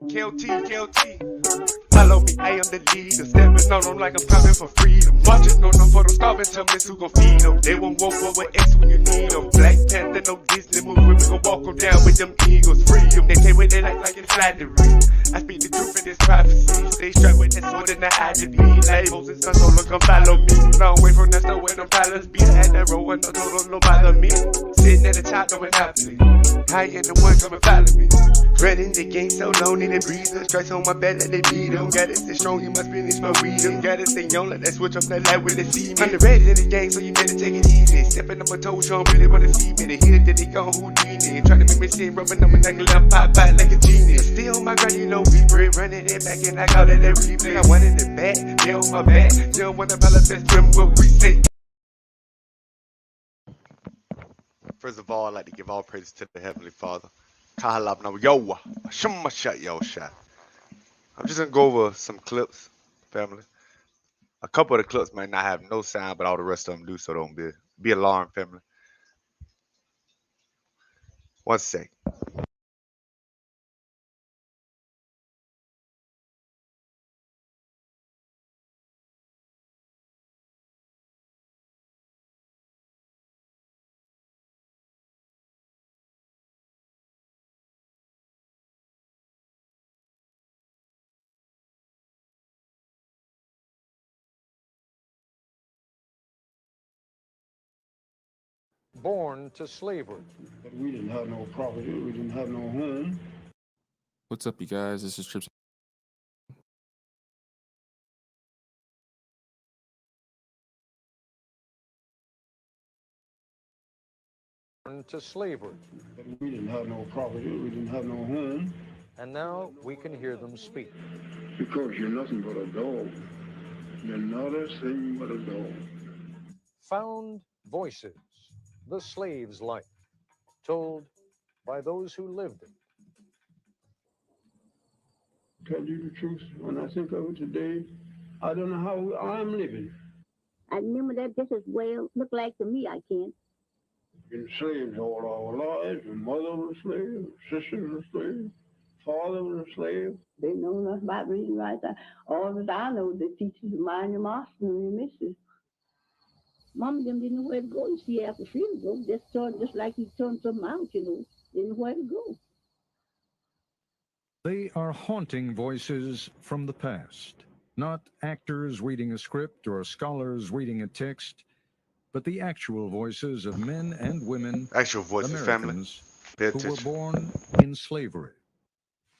KLT. Follow me, I am the leader. Stepping on them like I'm coming for freedom. Marching on them for them starving, tell me who gon' feed them. They won't walk over X when you need them. Black Panther, no Disney movie. We gon' walk them down with them eagles. Freedom, they take what they like it's flattery. I speak the truth in this prophecy. Stay strapped with that sword in the eye to be. Like Moses, son, so look, come follow me. Long way from that store where them pilots be. I had that row and no total, no bother me. Sitting at the top, no monopoly. I ain't the one, come and follow me. Running the game so long, need a breather. Strikes on my back, let they beat him. Gotta stay strong, he must finish my freedom. Gotta stay on, let that switch up that light when they see me. I'm the red in the game, so you better take it easy. Stepping on my toes, you don't really wanna see me. They hit it, then they go Houdini. Trying to make me sin, rubbing on my neck, and I'm pop like a genius. Still on my grind, you know we break. Running it back, and I call it that replay. I wanted it back, they on my back. You don't wanna apologize, remember what we say. First of all, I'd like to give all praise to the Heavenly Father. Kahalab no yo, shuma shot yo shot. I'm just gonna go over some clips, family. A couple of the clips might not have no sound, but all the rest of them do, so don't be alarmed, family. One sec. Born to slavery. But we didn't have no property, we didn't have no home. What's up, you guys? This is Trips. Born to slavery. But we didn't have no property, we didn't have no home. And now we can hear them speak. Because you're nothing but a dog. You're not a thing but a dog. Found voices, the slave's life, told by those who lived it. Tell you the truth, when I think of it today, I don't know how I'm living. I remember that just as well look like to me, I can't. Been slaves all our lives. Your mother was a slave, sister was a slave, father was a slave. They know nothing about reading right. All that I know, they teach you to mind your master and your missus. Mom and them didn't know where to go. You see, after freedom go, just like you turned something out, you know, didn't know where to go. They are haunting voices from the past, not actors reading a script or scholars reading a text, but the actual voices of men and women, Actual voices, Americans, family. who were born in slavery.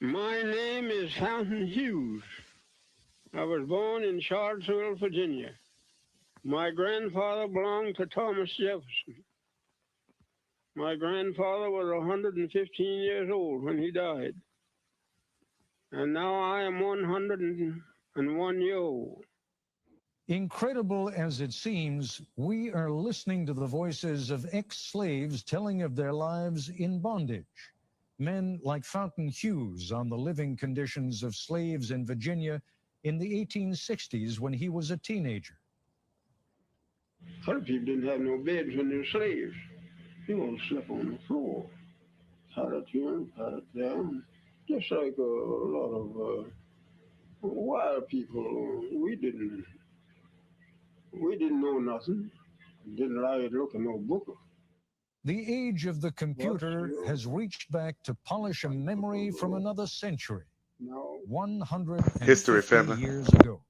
My name is Fountain Hughes. I was born in Charlottesville, Virginia. My grandfather belonged to Thomas Jefferson. My grandfather was 115 years old when he died. And now I am 101 years old. Incredible as it seems, we are listening to the voices of ex-slaves telling of their lives in bondage. Men like Fountain Hughes on the living conditions of slaves in Virginia in the 1860s when he was a teenager. Other people didn't have no beds when they were slaves. They all slept on the floor. Had it here, had it down. Just like a lot of wild people. We didn't know nothing. Didn't like to look at no book. The age of the computer has reached back to polish a memory from another century. No. 150 History, family. years ago.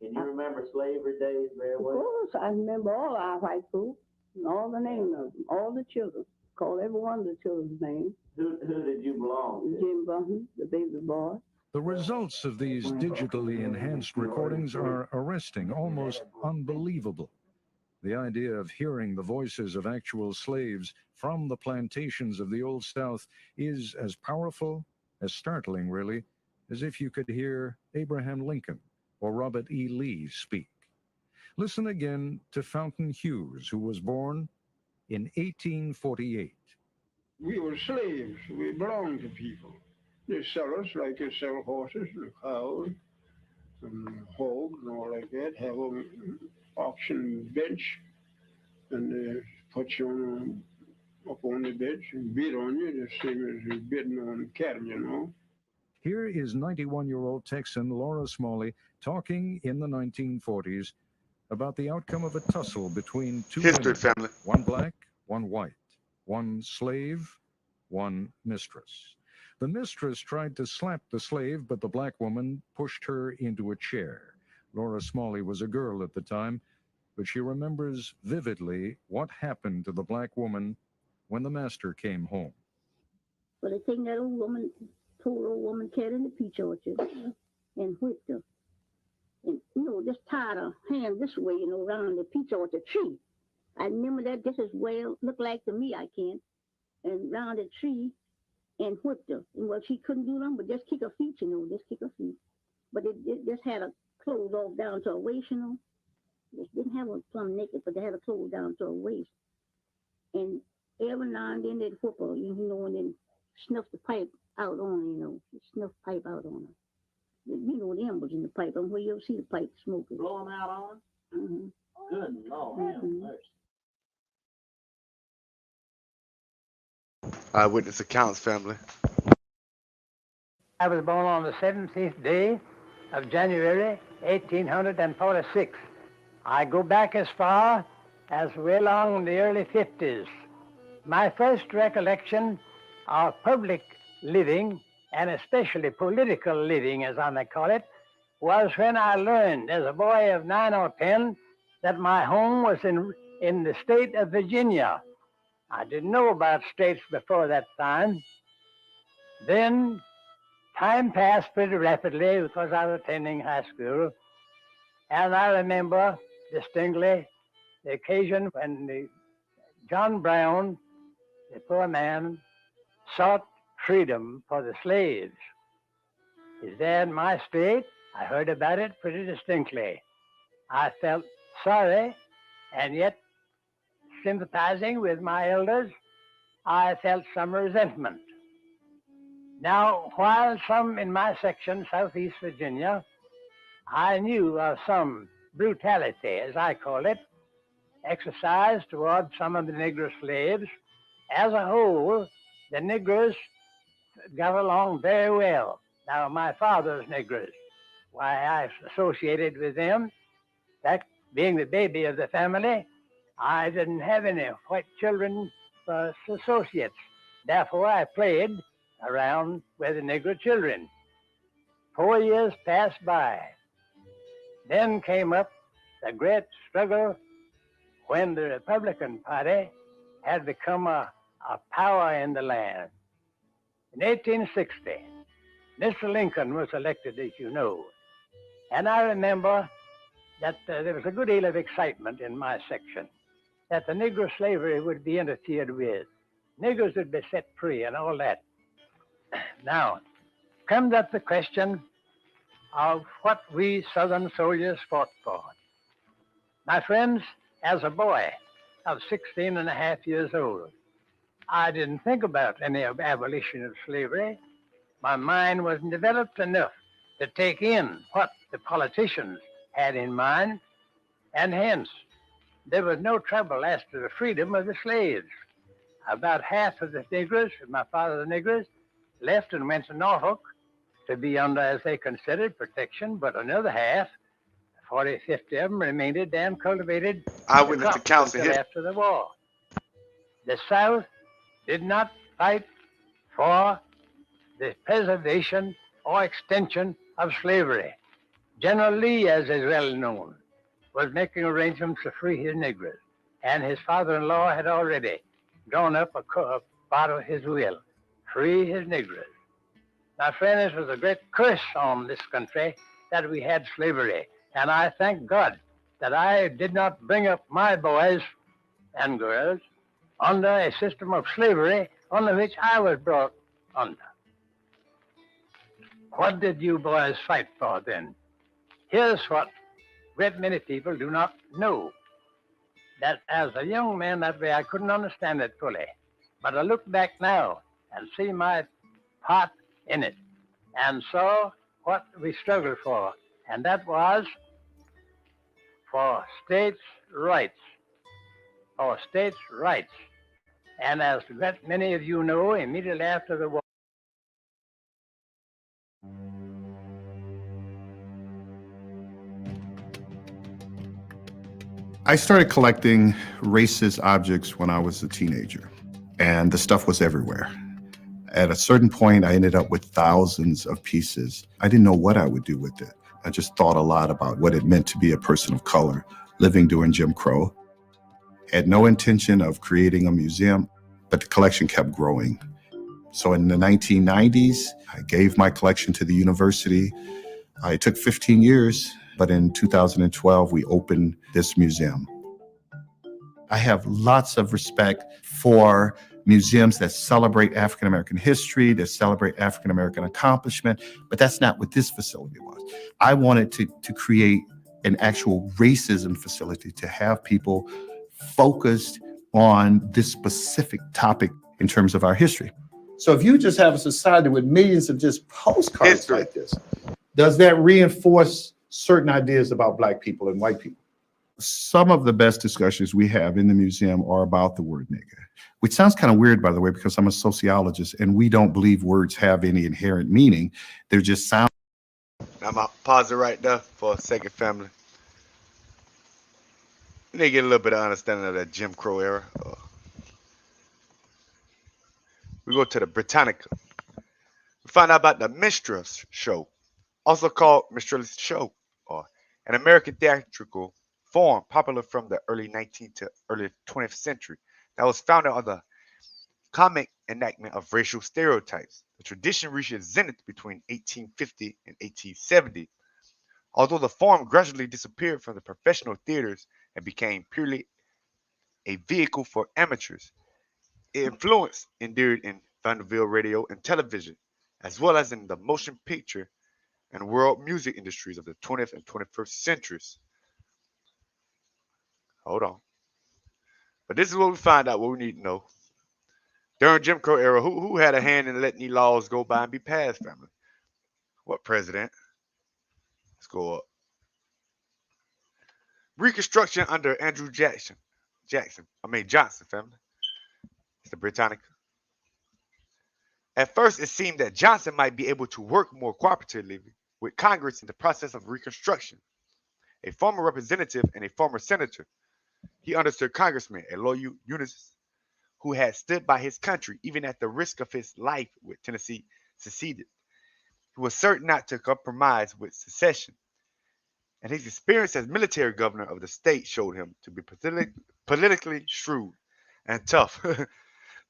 Can you remember slavery days very Of well? course, I remember all our white folks and all the names of them, all the children. Call every one of the children's names. Who did you belong to? Jim Bunton, the baby boy. The results of these digitally enhanced recordings are arresting, almost unbelievable. The idea of hearing the voices of actual slaves from the plantations of the Old South is as powerful, as startling, really, as if you could hear Abraham Lincoln or Robert E. Lee speak. Listen again to Fountain Hughes, who was born in 1848. We were slaves. We belonged to people. They sell us like they sell horses and cows and hogs and all like that. Have them auction bench, and they put you up on the bench and bid on you, the same as you're bidding on cattle, you know. Here is 91-year-old Texan Laura Smalley talking in the 1940s about the outcome of a tussle between two History, women, family. one black, one white, one slave, one mistress. The mistress tried to slap the slave, but the black woman pushed her into a chair. Laura Smalley was a girl at the time, but she remembers vividly what happened to the black woman when the master came home. Well, they taken that old woman, poor old woman, cat in the peach orchard and whipped her. And, just tied her hand this way, around the peach orchard tree. I remember that just as well, looked like to me, I can. And round the tree and whipped her. And well, she couldn't do nothing but just kick her feet, just kick her feet. But it just had her clothes off down to her waist, They didn't have her plumb naked, but they had her clothes down to her waist. And every now and then they'd whip her, and then snuff the pipe out on her, snuff the pipe out on her. The embers in the pipe. I'm where you'll see the pipe smoking. Blow them out on? Mm-hmm. Good Lord, have mercy. Eyewitness accounts, family. I was born on the 17th day of January, 1846. I go back as far as way along in the early 50s. My first recollection of public living, and especially political living, as I may call it, was when I learned as a boy of 9 or 10 that my home was in the state of Virginia. I didn't know about states before that time. Then time passed pretty rapidly because I was attending high school. And I remember distinctly the occasion when John Brown, the poor man, sought freedom for the slaves. He's there in my state. I heard about it pretty distinctly. I felt sorry, and yet sympathizing with my elders, I felt some resentment. Now, while some in my section, Southeast Virginia, I knew of some brutality, as I call it, exercised toward some of the Negro slaves, as a whole, the Negroes got along very well. Now, my father's Negroes, why I associated with them, that being the baby of the family, I didn't have any white children for associates. Therefore, I played around with the Negro children. 4 years passed by. Then came up the great struggle when the Republican Party had become a power in the land. In 1860, Mr. Lincoln was elected, as you know. And I remember that there was a good deal of excitement in my section that the Negro slavery would be interfered with. Negroes would be set free and all that. Now, comes up the question of what we Southern soldiers fought for. My friends, as a boy of 16 and a half years old, I didn't think about any abolition of slavery. My mind wasn't developed enough to take in what the politicians had in mind, and hence there was no trouble as to the freedom of the slaves. About half of the Negroes, my father's Negroes, left and went to Norfolk to be under, as they considered, protection, but another half, 40, 50 of them, remained damn cultivated Eyewitness accounts until after the war. The South did not fight for the preservation or extension of slavery. General Lee, as is well known, was making arrangements to free his Negroes, and his father-in-law had already drawn up a part of his will, free his Negroes. My friend, this was a great curse on this country that we had slavery, and I thank God that I did not bring up my boys and girls under a system of slavery under which I was brought under. What did you boys fight for then? Here's what great many people do not know. That as a young man that way, I couldn't understand it fully. But I look back now and see my part in it and saw what we struggled for. And that was for states' rights. For states' rights. And as many of you know, immediately after the war, I started collecting racist objects when I was a teenager, and the stuff was everywhere. At a certain point, I ended up with thousands of pieces. I didn't know what I would do with it. I just thought a lot about what it meant to be a person of color living during Jim Crow. Had no intention of creating a museum, but the collection kept growing. So in the 1990s, I gave my collection to the university. It took 15 years, but in 2012, we opened this museum. I have lots of respect for museums that celebrate African American history, that celebrate African American accomplishment, but that's not what this facility was. I wanted to create an actual racism facility, to have people focused on this specific topic in terms of our history. So if you just have a society with millions of just postcards like this, does that reinforce certain ideas about Black people and white people? Some of the best discussions we have in the museum are about the word nigger, which sounds kind of weird, by the way, because I'm a sociologist and we don't believe words have any inherent meaning. They're just sound. I'm going to pause it right there for a second, family. You need to get a little bit of understanding of that Jim Crow era. We go to the Britannica. We find out about the Minstrels Show, also called Minstrels Show, or an American theatrical form popular from the early 19th to early 20th century that was founded on the comic enactment of racial stereotypes. The tradition reached its zenith between 1850 and 1870, although the form gradually disappeared from the professional theaters and became purely a vehicle for amateurs. It influence endured in vaudeville radio and television, as well as in the motion picture and world music industries of the 20th and 21st centuries. Hold on. But this is what we find out, what we need to know. During Jim Crow era, who had a hand in letting these laws go by and be passed, family? What president? Let's go up. Reconstruction under Andrew Johnson, family. It's the Britannica. At first, it seemed that Johnson might be able to work more cooperatively with Congress in the process of Reconstruction. A former representative and a former senator, he understood Congressman Eloy Eunice, who had stood by his country even at the risk of his life when Tennessee seceded. He was certain not to compromise with secession, and his experience as military governor of the state showed him to be politically shrewd and tough.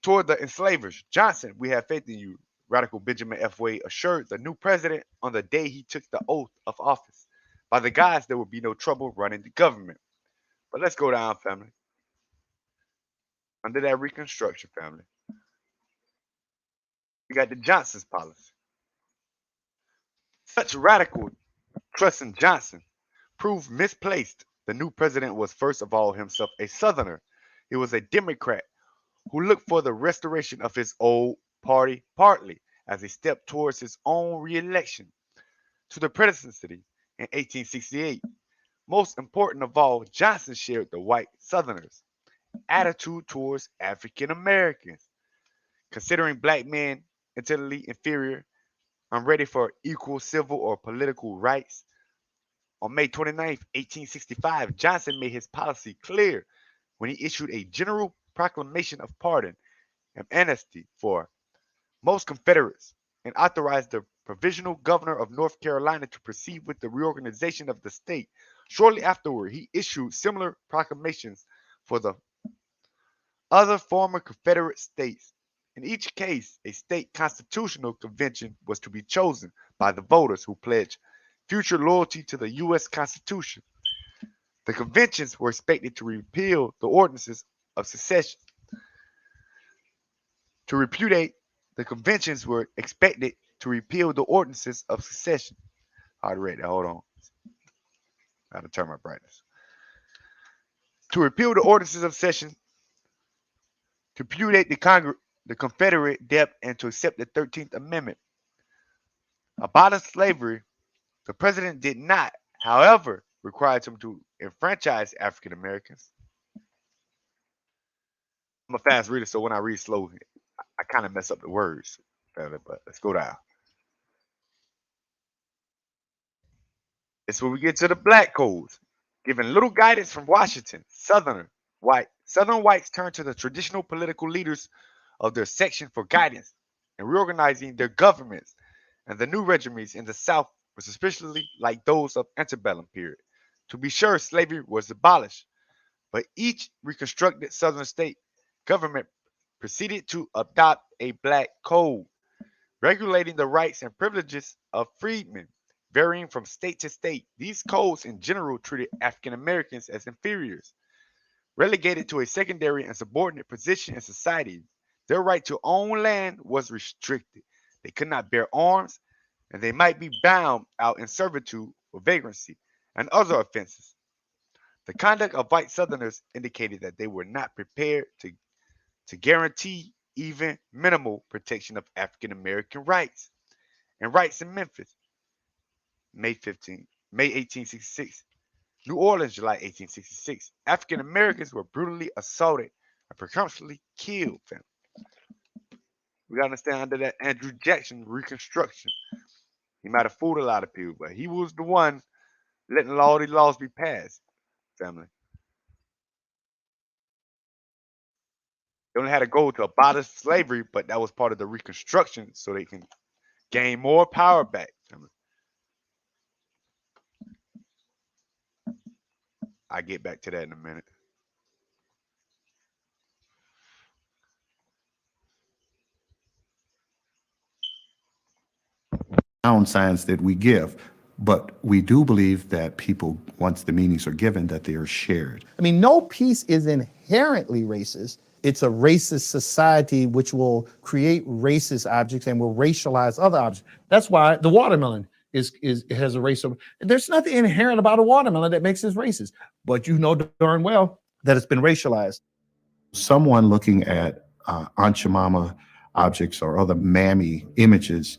Toward the enslavers, Johnson, we have faith in you, Radical Benjamin F. Wade assured the new president on the day he took the oath of office. By the guise, there would be no trouble running the government. But let's go down, family. Under that Reconstruction, family, we got the Johnson's policy. Such radical trust in Johnson proved misplaced. The new president was first of all himself a Southerner. He was a Democrat who looked for the restoration of his old party partly as a step towards his own re-election to the presidency in 1868. Most important of all, Johnson shared the white Southerners' attitude towards African Americans, considering black men intellectually inferior, unready for equal civil or political rights. On May 29, 1865, Johnson made his policy clear when he issued a general proclamation of pardon and amnesty for most Confederates and authorized the provisional governor of North Carolina to proceed with the reorganization of the state. Shortly afterward, he issued similar proclamations for the other former Confederate states. In each case, a state constitutional convention was to be chosen by the voters who pledged future loyalty to the U.S. Constitution. The conventions were expected to repeal the ordinances of secession. The conventions were expected to repeal the ordinances of secession. Hard to read that. Hold on. I have to turn my brightness. To repeal the ordinances of secession, to repudiate the Confederate debt, and to accept the 13th Amendment. Abolish slavery. The president did not, however, required them to enfranchise African Americans. I'm a fast reader, so when I read slow, I kind of mess up the words. But let's go down. It's when we get to the black codes, giving little guidance from Washington. Southern whites turned to the traditional political leaders of their section for guidance and reorganizing their governments, and the new regimes in the South were suspiciously like those of antebellum period. To be sure, slavery was abolished, but each reconstructed Southern state government proceeded to adopt a black code, regulating the rights and privileges of freedmen, varying from state to state. These codes in general treated African Americans as inferiors, relegated to a secondary and subordinate position in society. Their right to own land was restricted. They could not bear arms, and they might be bound out in servitude for vagrancy and other offenses. The conduct of white Southerners indicated that they were not prepared to guarantee even minimal protection of African American rights. And rights in Memphis, May 1866. New Orleans, July 1866. African Americans were brutally assaulted and precipitously killed. Family. We gotta understand under that Andrew Jackson Reconstruction. He might have fooled a lot of people, but he was the one letting all these laws be passed. Family. They only had a goal to abolish slavery, but that was part of the Reconstruction so they can gain more power back. Family. I'll get back to that in a minute. Sound science that we give, but we do believe that people, once the meanings are given, that they are shared. I mean, no piece is inherently racist. It's a racist society which will create racist objects and will racialize other objects. That's why the watermelon has a racial. There's nothing inherent about a watermelon that makes it racist, but you know darn well that it's been racialized. Someone looking at Aunt Jemima objects or other mammy images,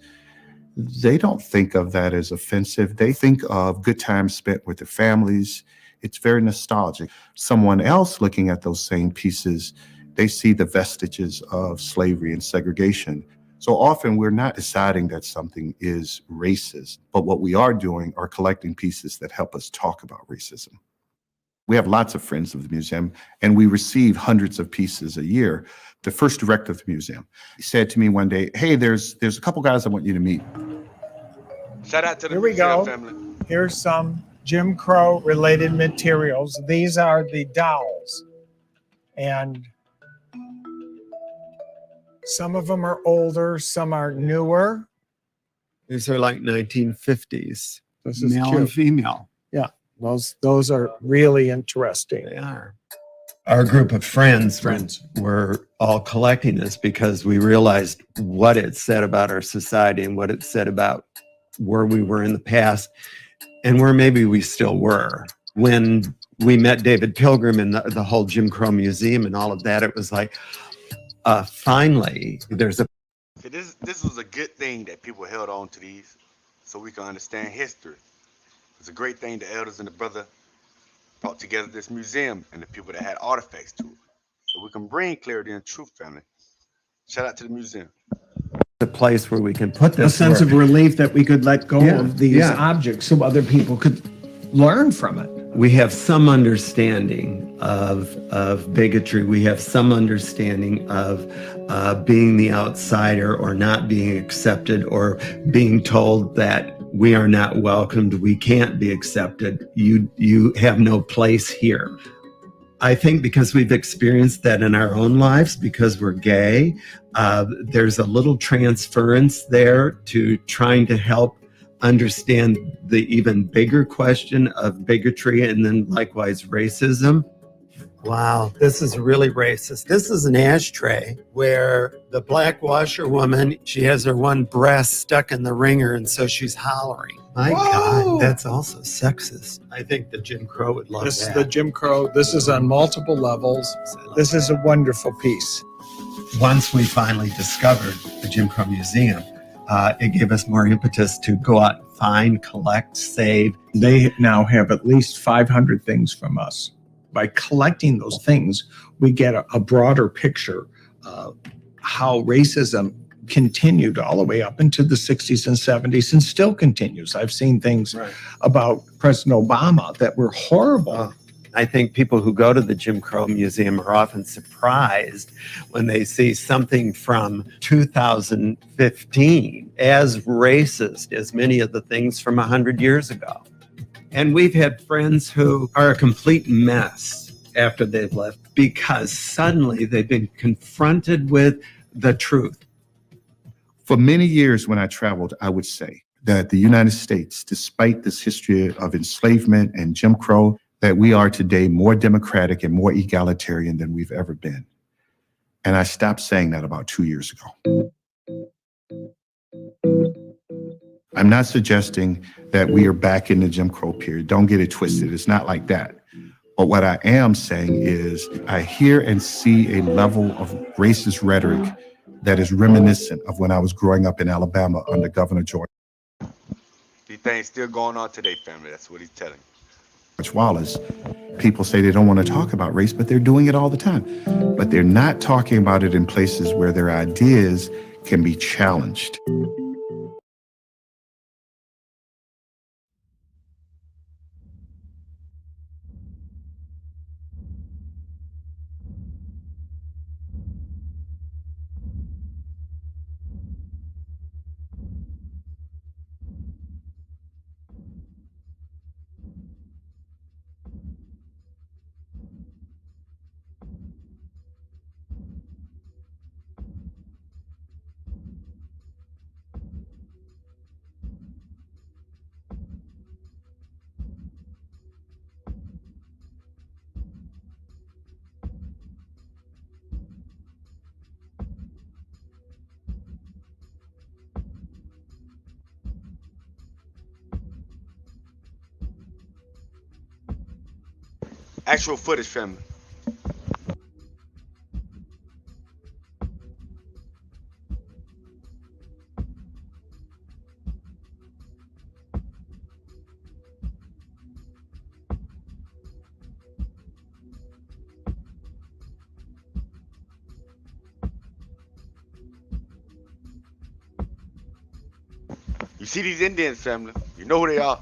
they don't think of that as offensive. They think of good times spent with their families. It's very nostalgic. Someone else looking at those same pieces, they see the vestiges of slavery and segregation. So often we're not deciding that something is racist, but what we are doing are collecting pieces that help us talk about racism. We have lots of friends of the museum, and we receive hundreds of pieces a year. The first director of the museum said to me one day, "Hey, there's a couple guys I want you to meet." Shout out to the Here we museum go. family. Here's some Jim Crow related materials. These are the dolls. And some of them are older, some are newer. These are like 1950s, This is male cute. and female. Yeah, those are really interesting. They are. Our group of friends were all collecting this because we realized what it said about our society and what it said about where we were in the past and where maybe we still were. When we met David Pilgrim and the whole Jim Crow Museum and all of that, it was like, finally, there's a... See, this was a good thing that people held on to these so we can understand history. It's a great thing the elders and the brother brought together this museum and the people that had artifacts to it. So we can bring clarity and truth, family. Shout out to the museum. a place where we can put A this sense work. of relief that we could let go Yeah, of these yeah. objects so other people could learn from it. We have some understanding of bigotry. We have some understanding of being the outsider or not being accepted or being told that we are not welcomed, we can't be accepted, you have no place here. I think because we've experienced that in our own lives, because we're gay, there's a little transference there to trying to help understand the even bigger question of bigotry and then likewise racism. Wow, this is really racist. This is an ashtray where the black washerwoman, she has her one breast stuck in the wringer and so she's hollering. My God, that's also sexist. I think the Jim Crow would love This is that. the Jim Crow. This is on multiple levels. This is a wonderful piece. Once we finally discovered the Jim Crow Museum, It gave us more impetus to go out and find, collect, save. They now have at least 500 things from us. By collecting those things, we get a broader picture of how racism continued all the way up into the 60s and 70s and still continues. I've seen things about President Obama that were horrible. I think people who go to the Jim Crow Museum are often surprised when they see something from 2015 as racist as many of the things from 100 years ago. And we've had friends who are a complete mess after they've left because suddenly they've been confronted with the truth. For many years when I traveled, I would say that the United States, despite this history of enslavement and Jim Crow, that we are today more democratic and more egalitarian than we've ever been. And I stopped saying that about 2 years ago. I'm not suggesting that we are back in the Jim Crow period. Don't get it twisted. It's not like that. But what I am saying is I hear and see a level of racist rhetoric that is reminiscent of when I was growing up in Alabama under Governor George These things still going on today, family. That's what he's telling you. Wallace. People say they don't want to talk about race, but they're doing it all the time. But they're not talking about it in places where their ideas can be challenged. Actual footage, family. You see these Indians, family. You know who they are.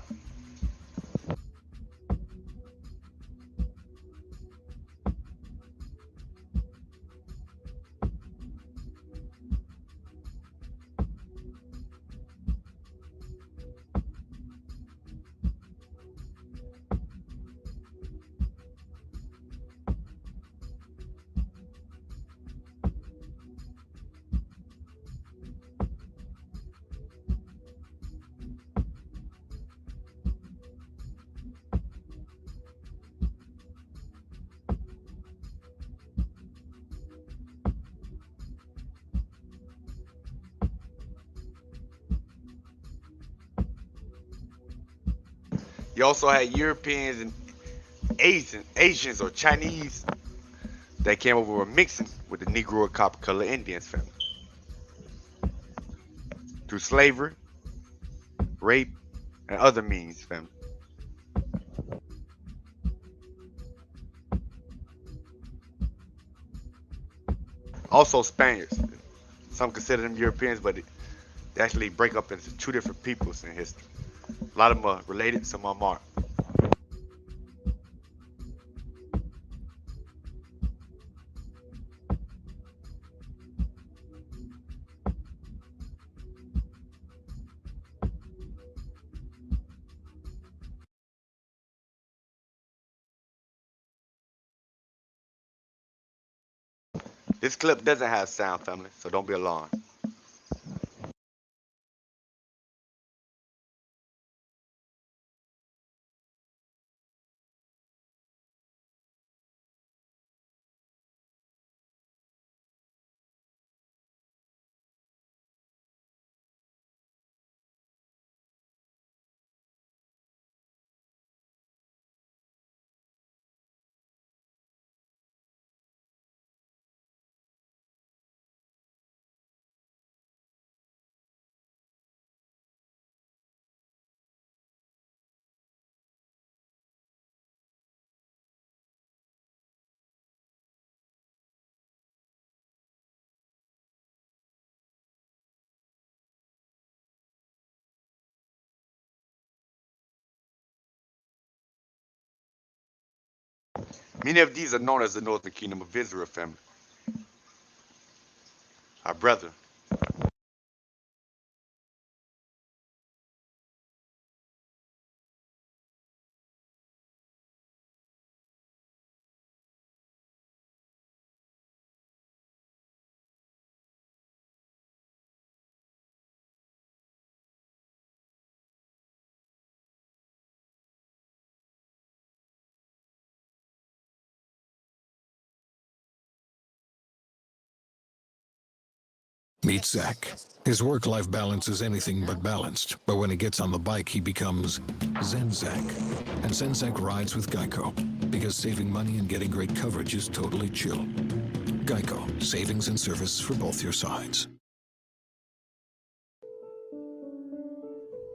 You also had Europeans and Asians or Chinese that came over were mixing with the Negro and copper color Indians, family. Through slavery, rape, and other means, family. Also Spaniards. Some consider them Europeans, but they actually break up into two different peoples in history. A lot of them are related, some of them aren't. This clip doesn't have sound, family, so don't be alarmed. Many of these are known as the Northern Kingdom of Israel family. Our brother. Meet Zach. His work-life balance is anything but balanced, but when he gets on the bike, he becomes Zen Zach. And Zen Zach rides with Geico, because saving money and getting great coverage is totally chill. Geico, savings and service for both your sides.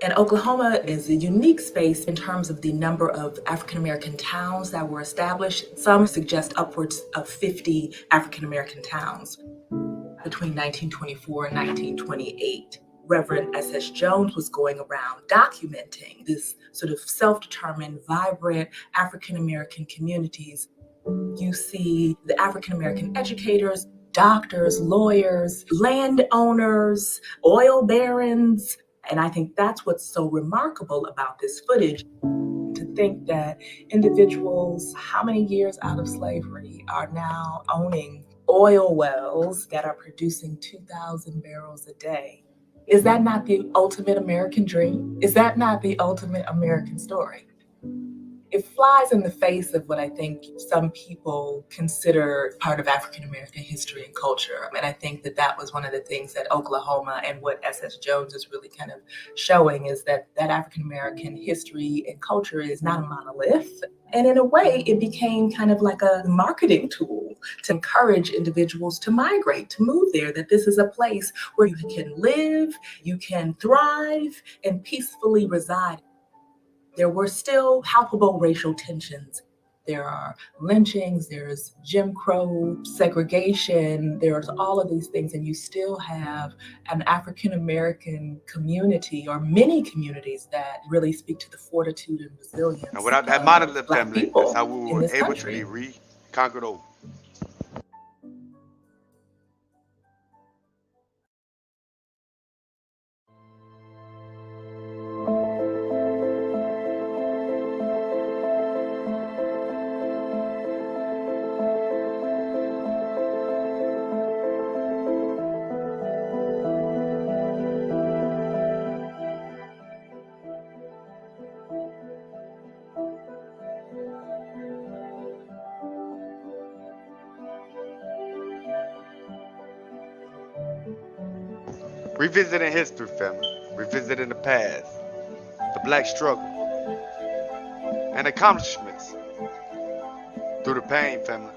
And Oklahoma is a unique space in terms of the number of African American towns that were established. Some suggest upwards of 50 African American towns between 1924 and 1928. Reverend S.S. Jones was going around documenting this sort of self-determined, vibrant African American communities. You see the African American educators, doctors, lawyers, landowners, oil barons. And I think that's what's so remarkable about this footage, to think that individuals, how many years out of slavery, are now owning oil wells that are producing 2,000 barrels a day. Is that not the ultimate American dream? Is that not the ultimate American story? It flies in the face of what I think some people consider part of African American history and culture. And I think that that was one of the things that Oklahoma and what S.S. Jones is really kind of showing, is that African American history and culture is not a monolith. And in a way, it became kind of like a marketing tool to encourage individuals to migrate, to move there, that this is a place where you can live, you can thrive, and peacefully reside. There were still palpable racial tensions. There are lynchings, there's Jim Crow, segregation, there's all of these things, and you still have an African American community, or many communities, that really speak to the fortitude and resilience. Now, without that monolith Black family, people that's how we in were this able country. to be reconquered over. Revisiting history, family. Revisiting the past, the black struggle, and accomplishments through the pain, family.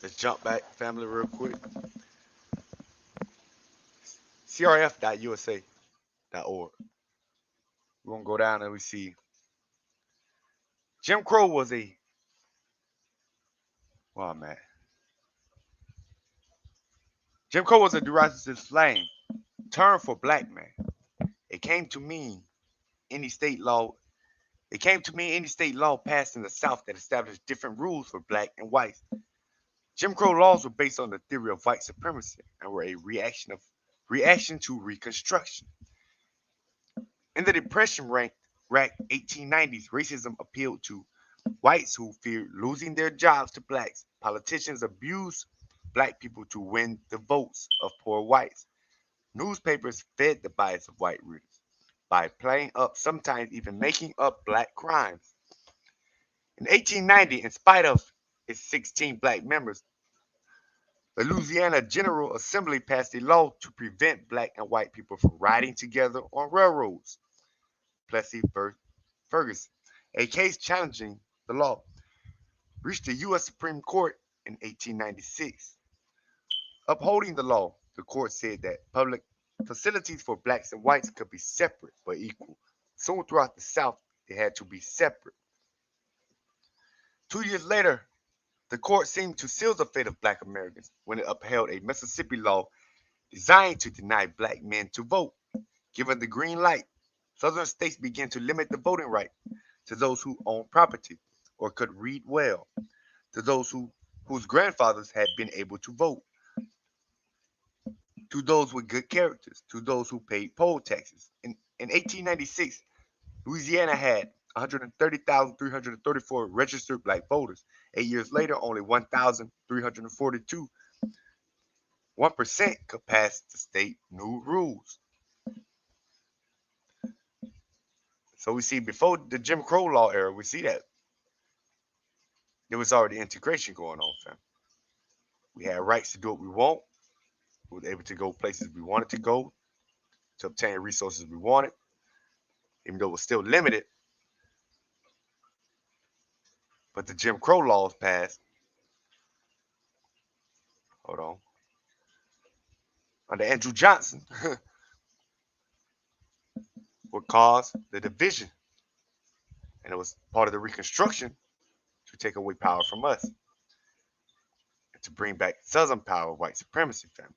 Let's jump back, family, real quick. crf.usa.org. We're going to go down and we see Jim Crow was a, well, man. Jim Crow was a derisive slang term for black man. It came to mean any state law. It came to mean any state law passed in the South that established different rules for black and whites. Jim Crow laws were based on the theory of white supremacy and were a reaction to Reconstruction. In the Depression-racked 1890s, racism appealed to whites who feared losing their jobs to blacks. Politicians abused black people to win the votes of poor whites. Newspapers fed the bias of white readers by playing up, sometimes even making up black crimes. In 1890, in spite of its 16 black members, the Louisiana General Assembly passed a law to prevent black and white people from riding together on railroads. Plessy Ferguson, a case challenging the law, reached the U.S. Supreme Court in 1896. Upholding the law, the court said that public facilities for blacks and whites could be separate but equal. So throughout the South, they had to be separate. 2 years later, the court seemed to seal the fate of black Americans when it upheld a Mississippi law designed to deny black men to vote. Given the green light, Southern states began to limit the voting right to those who owned property or could read well, to those whose grandfathers had been able to vote, to those with good characters, to those who paid poll taxes. In 1896, Louisiana had 130,334 registered black voters. 8 years later, only 1,342, 1% could pass the state new rules. So we see before the Jim Crow law era, we see that there was already integration going on, fam. We had rights to do what we want. We were able to go places we wanted to go, to obtain resources we wanted, even though it was still limited. But the Jim Crow laws passed. Hold on. Under Andrew Johnson, would cause the division. And it was part of the Reconstruction to take away power from us and to bring back Southern power, white supremacy, family.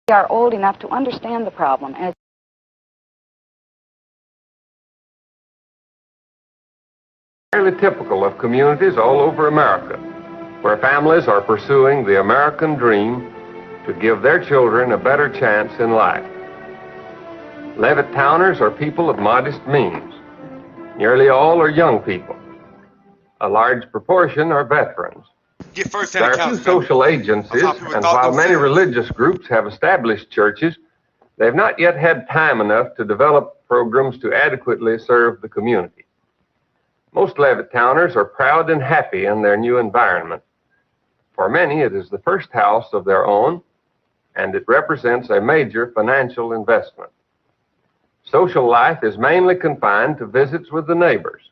We are old enough to understand the problem. And Fairly typical of communities all over America, where families are pursuing the American dream to give their children a better chance in life. Levitt-towners are people of modest means. Nearly all are young people. A large proportion are veterans. There are few social agencies, and while many religious groups have established churches, they've not yet had time enough to develop programs to adequately serve the community. Most Levitt-towners are proud and happy in their new environment. For many, it is the first house of their own, and it represents a major financial investment. Social life is mainly confined to visits with the neighbors.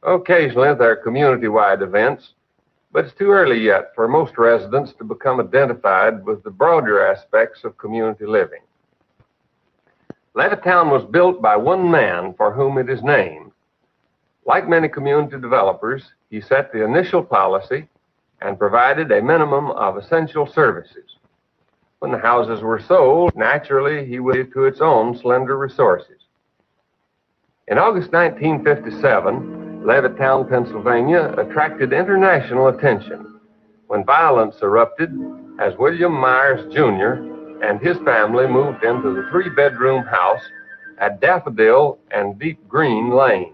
Occasionally, there are community-wide events, but it's too early yet for most residents to become identified with the broader aspects of community living. Levittown was built by one man for whom it is named. Like many community developers, he set the initial policy and provided a minimum of essential services. When the houses were sold, naturally, he waited to its own slender resources. In August 1957, Levittown, Pennsylvania, attracted international attention when violence erupted as William Myers, Jr., and his family moved into the 3-bedroom house at Daffodil and Deep Green Lanes.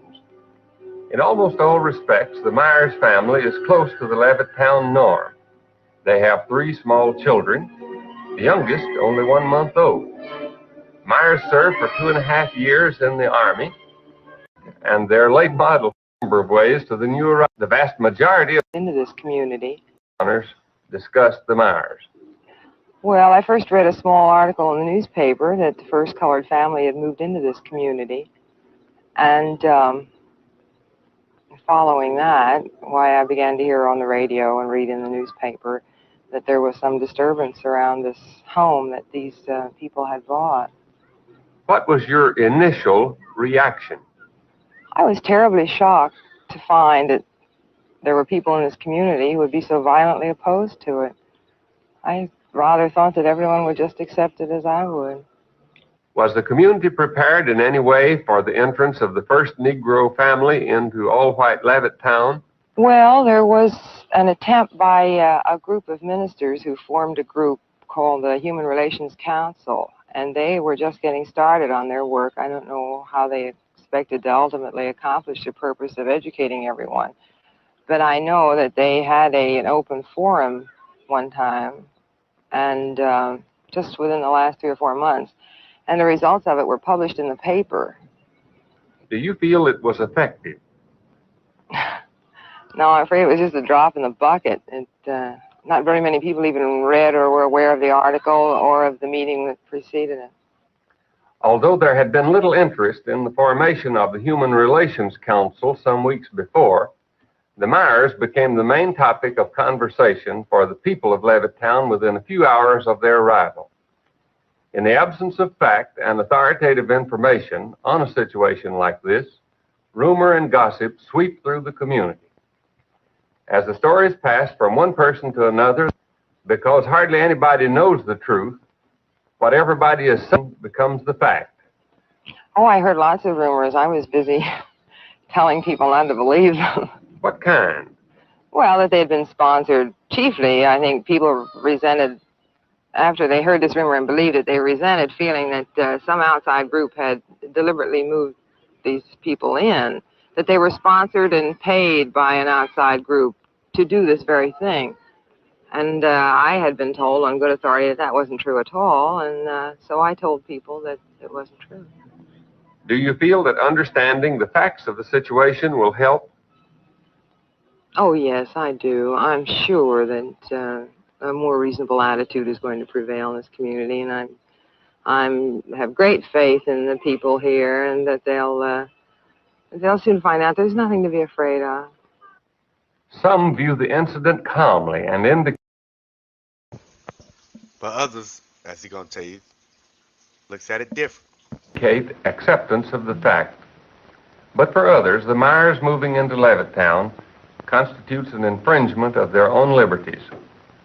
In almost all respects, the Myers family is close to the Levittown norm. They have 3 small children, the youngest only 1 month old. Myers served for 2.5 years in the Army, and their late model a number of ways to the new arrival. The vast majority of into this community. honors discussed the Myers. Well, I first read a small article in the newspaper that the first colored family had moved into this community. And following that, why I began to hear on the radio and read in the newspaper that there was some disturbance around this home that these people had bought. What was your initial reaction? I was terribly shocked to find that there were people in this community who would be so violently opposed to it. I rather thought that everyone would just accept it as I would. Was the community prepared in any way for the entrance of the first Negro family into all-white Levittown? Well, there was an attempt by a group of ministers who formed a group called the Human Relations Council, and they were just getting started on their work. I don't know how they expected to ultimately accomplish the purpose of educating everyone, but I know that they had an open forum one time, and just within the last 3 or 4 months, and the results of it were published in the paper. Do you feel it was effective? No, I'm afraid it was just a drop in the bucket. Not very many people even read or were aware of the article or of the meeting that preceded it. Although there had been little interest in the formation of the Human Relations Council some weeks before, the Myers became the main topic of conversation for the people of Levittown within a few hours of their arrival. In the absence of fact and authoritative information on a situation like this, rumor and gossip sweep through the community. As the stories pass from one person to another, because hardly anybody knows the truth, what everybody is saying becomes the fact. Oh, I heard lots of rumors. I was busy telling people not to believe them. What kind? Well, that they had been sponsored. Chiefly, I think people resented, after they heard this rumor and believed it, they resented feeling that some outside group had deliberately moved these people in, that they were sponsored and paid by an outside group to do this very thing. And I had been told on good authority that that wasn't true at all, and so I told people that it wasn't true. Do you feel that understanding the facts of the situation will help? Oh, yes, I do. I'm sure that a more reasonable attitude is going to prevail in this community, and I have great faith in the people here, and that they'll soon find out there's nothing to be afraid of. Some view the incident calmly and indicate. But others, as he's going to tell you, looks at it different. Acceptance of the fact. But for others, the Myers moving into Levittown constitutes an infringement of their own liberties.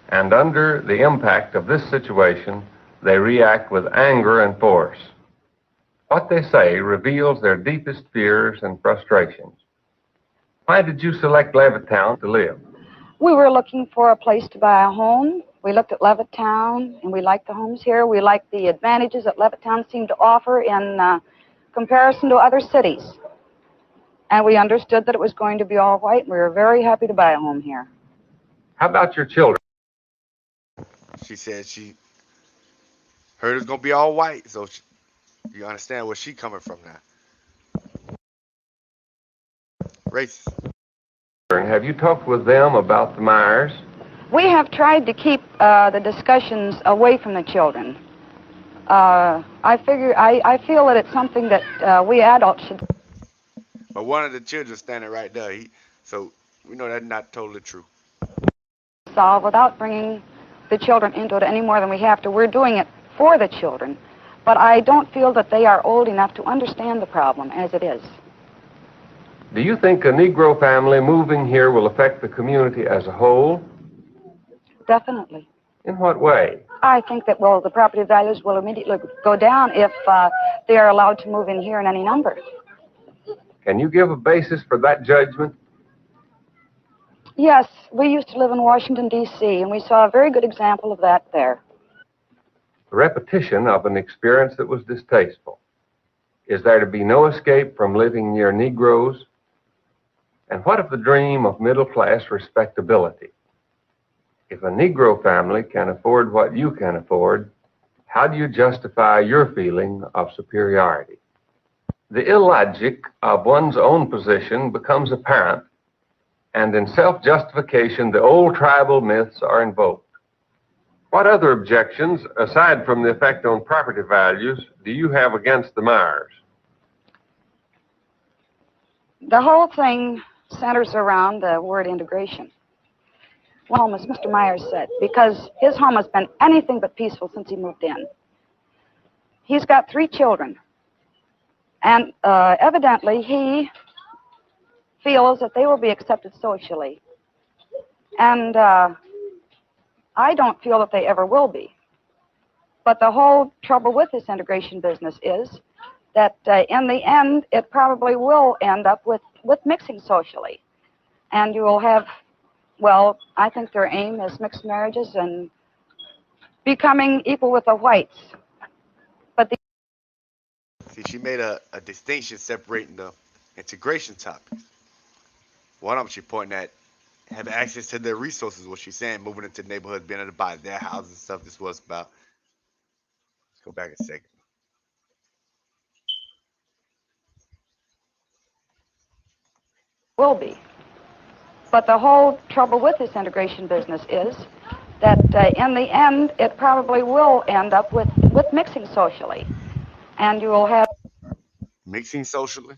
And under the impact of this situation, they react with anger and force. What they say reveals their deepest fears and frustrations. Why did you select Levittown to live? We were looking for a place to buy a home. We looked at Levittown, and we liked the homes here. We liked the advantages that Levittown seemed to offer in comparison to other cities. And we understood that it was going to be all white, and we were very happy to buy a home here. How about your children? She said she heard it was going to be all white, so you understand where she coming from now. Racist. Have you talked with them about the Myers? We have tried to keep the discussions away from the children. I feel that it's something that we adults should. But one of the children standing right there, so we know that's not totally true. Solve without bringing the children into it any more than we have to. We're doing it for the children, but I don't feel that they are old enough to understand the problem as it is. Do you think a Negro family moving here will affect the community as a whole? Definitely. In what way? I think that, well, the property values will immediately go down if they are allowed to move in here in any number. Can you give a basis for that judgment? Yes, we used to live in Washington, D.C., and we saw a very good example of that there. the repetition of an experience that was distasteful? Is there to be no escape from living near Negroes? And what of the dream of middle-class respectability? If a Negro family can afford what you can afford, how do you justify your feeling of superiority? The illogic of one's own position becomes apparent, and in self-justification, the old tribal myths are invoked. What other objections, aside from the effect on property values, do you have against the Myers? The whole thing centers around the word integration. Well, as Mr. Myers said, because his home has been anything but peaceful since he moved in. He's got 3 children, and evidently he feels that they will be accepted socially. And I don't feel that they ever will be. But the whole trouble with this integration business is that in the end, it probably will end up with mixing socially. And you will have, well, I think their aim is mixed marriages and becoming equal with the whites. But see, she made a distinction separating the integration topics. One of them she pointing at having access to their resources, what she's saying, moving into neighborhoods, being able to buy their houses and stuff. This was about. Let's go back a second. Will be. But the whole trouble with this integration business is that in the end, it probably will end up with mixing socially. And you will have... Mixing socially?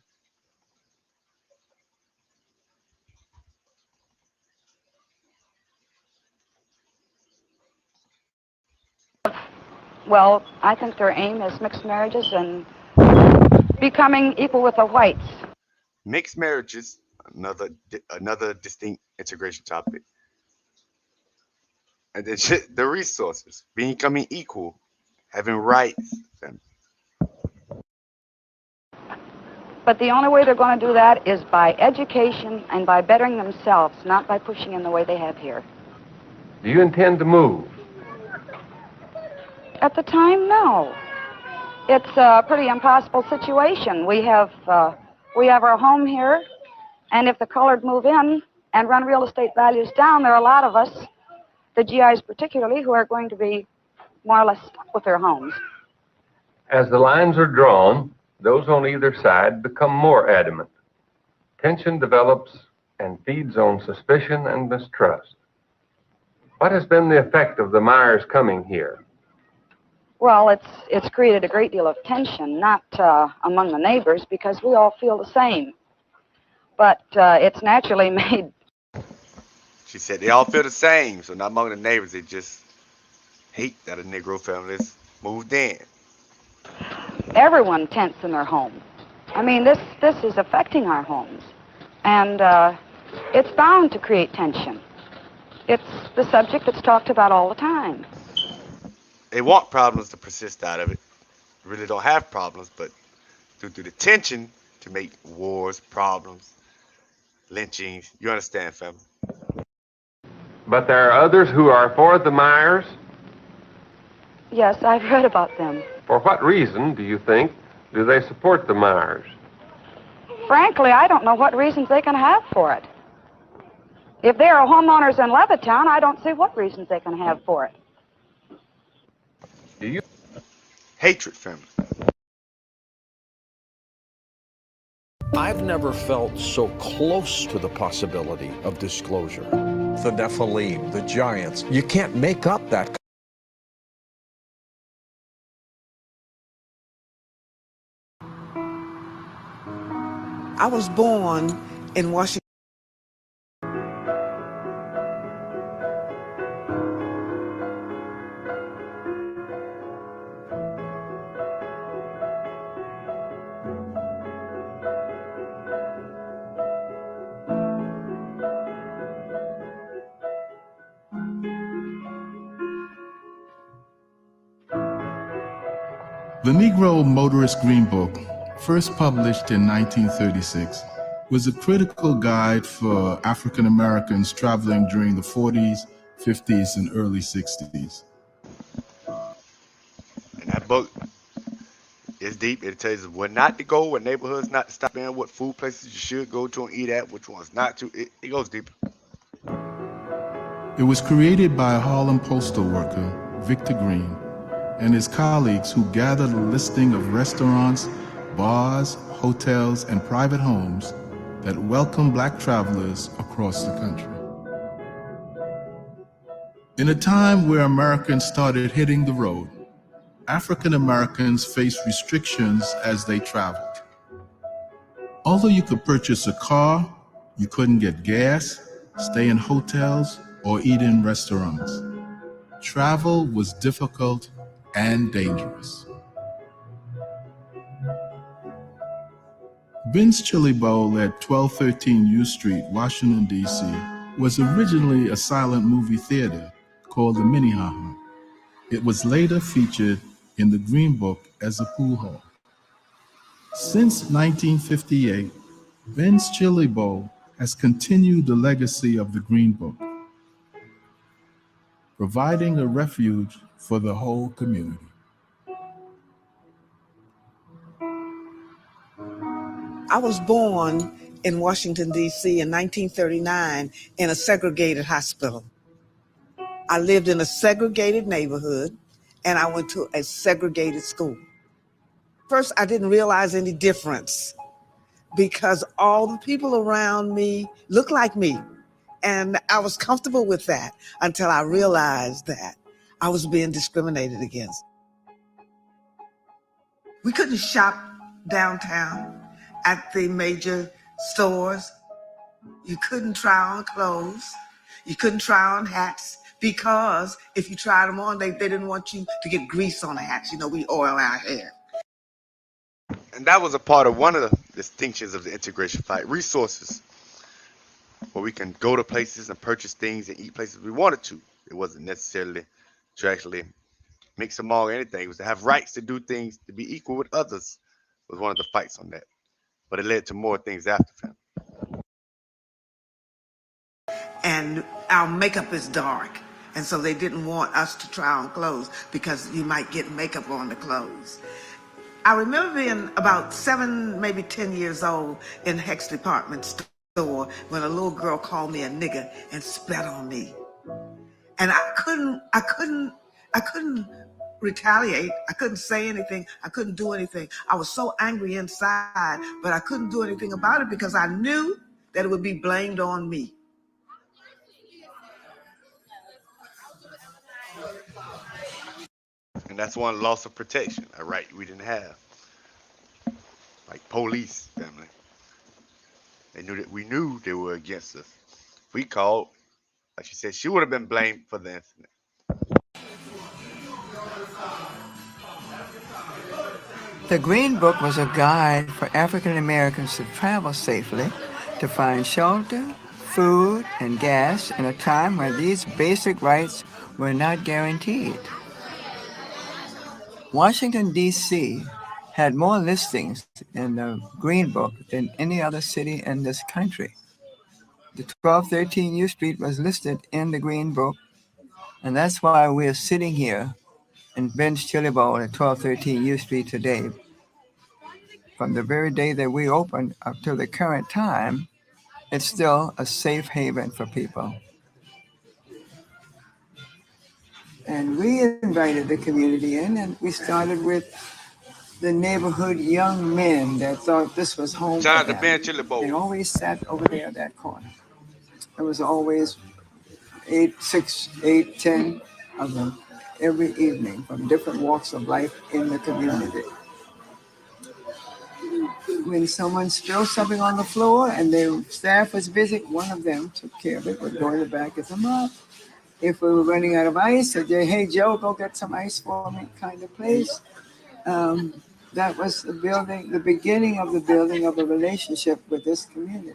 Well, I think their aim is mixed marriages and becoming equal with the whites. Mixed marriages, another distinct integration topic. And then the resources, becoming equal, having rights. But the only way they're going to do that is by education and by bettering themselves, not by pushing in the way they have here. Do you intend to move? At the time, no. It's a pretty impossible situation. We have our home here, and if the colored move in and run real estate values down, there are a lot of us, the GIs particularly, who are going to be more or less stuck with their homes. As the lines are drawn, those on either side become more adamant. Tension develops and feeds on suspicion and mistrust. What has been the effect of the Myers coming here? Well, it's created a great deal of tension, not among the neighbors, because we all feel the same. But it's naturally made... She said they all feel the same, so not among the neighbors. They just hate that a Negro family has moved in. Everyone tense in their home. I mean, this is affecting our homes. And it's bound to create tension. It's the subject that's talked about all the time. They want problems to persist out of it. Really don't have problems, but through the tension to make wars, problems, lynchings. You understand, family? But there are others who are for the Myers? Yes, I've read about them. For what reason, do you think, do they support the Myers? Frankly, I don't know what reasons they can have for it. If they are homeowners in Levittown, I don't see what reasons they can have for it. Do you? Hatred, family. I've never felt so close to the possibility of disclosure. The Nephilim, the giants, you can't make up that. I was born in Washington. The Negro Motorist Green Book, first published in 1936, was a critical guide for African Americans traveling during the 40s, 50s, and early 60s. book is deep. It tells you where not to go, what neighborhoods not to stop in, what food places you should go to and eat at, which ones not to. It goes deeper. It was created by a Harlem postal worker, Victor Green, and his colleagues who gathered a listing of restaurants, bars, hotels, and private homes that welcome Black travelers across the country. In a time where Americans started hitting the road, African Americans faced restrictions as they traveled. Although you could purchase a car, you couldn't get gas, stay in hotels, or eat in restaurants. Travel was difficult and dangerous. Ben's Chili Bowl at 1213 U Street, Washington, D.C. was originally a silent movie theater called the Minnehaha. It was later featured in the Green Book as a pool hall. Since 1958, Ben's Chili Bowl has continued the legacy of the Green Book, providing a refuge for the whole community. I was born in Washington, D.C. in 1939 in a segregated hospital. I lived in a segregated neighborhood, and I went to a segregated school. First, I didn't realize any difference because all the people around me looked like me, and I was comfortable with that until I realized that I was being discriminated against. We couldn't shop downtown at the major stores. You couldn't try on clothes. You couldn't try on hats because if you tried them on, they didn't want you to get grease on the hats. You know, we oil our hair. And that was a part of one of the distinctions of the integration fight, resources, where we can go to places and purchase things and eat places we wanted to. It wasn't necessarily to actually mix them all or anything. It was to have rights to do things, to be equal with others, was one of the fights on that. But it led to more things after him. And our makeup is dark. And so they didn't want us to try on clothes because you might get makeup on the clothes. I remember being about 7, maybe 10 years old in Hecht's department store when a little girl called me a nigger and spat on me. And I couldn't retaliate. I couldn't say anything. I couldn't do anything. I was so angry inside, but I couldn't do anything about it because I knew that it would be blamed on me. And that's one loss of protection, a right we didn't have. Like police, family. They knew that we knew they were against us. If we called, like she said, she would have been blamed for the incident. The Green Book was a guide for African Americans to travel safely, to find shelter, food, and gas in a time when these basic rights were not guaranteed. Washington, D.C. had more listings in the Green Book than any other city in this country. The 1213 U Street was listed in the Green Book, and that's why we're sitting here in Ben's Chili Bowl at 1213 U Street today. From the very day that we opened up to the current time, it's still a safe haven for people. And we invited the community in, and we started with the neighborhood young men that thought this was home. Shout out to Ben Chili Bowl. They always sat over there in that corner. There was always 6, 8, 10 of them every evening from different walks of life in the community. When someone spilled something on the floor and their staff was busy, one of them took care of it, would go in the back, get them up. If we were running out of ice, I'd say, hey, Joe, go get some ice for me, kind of place. That was the beginning of the building of a relationship with this community.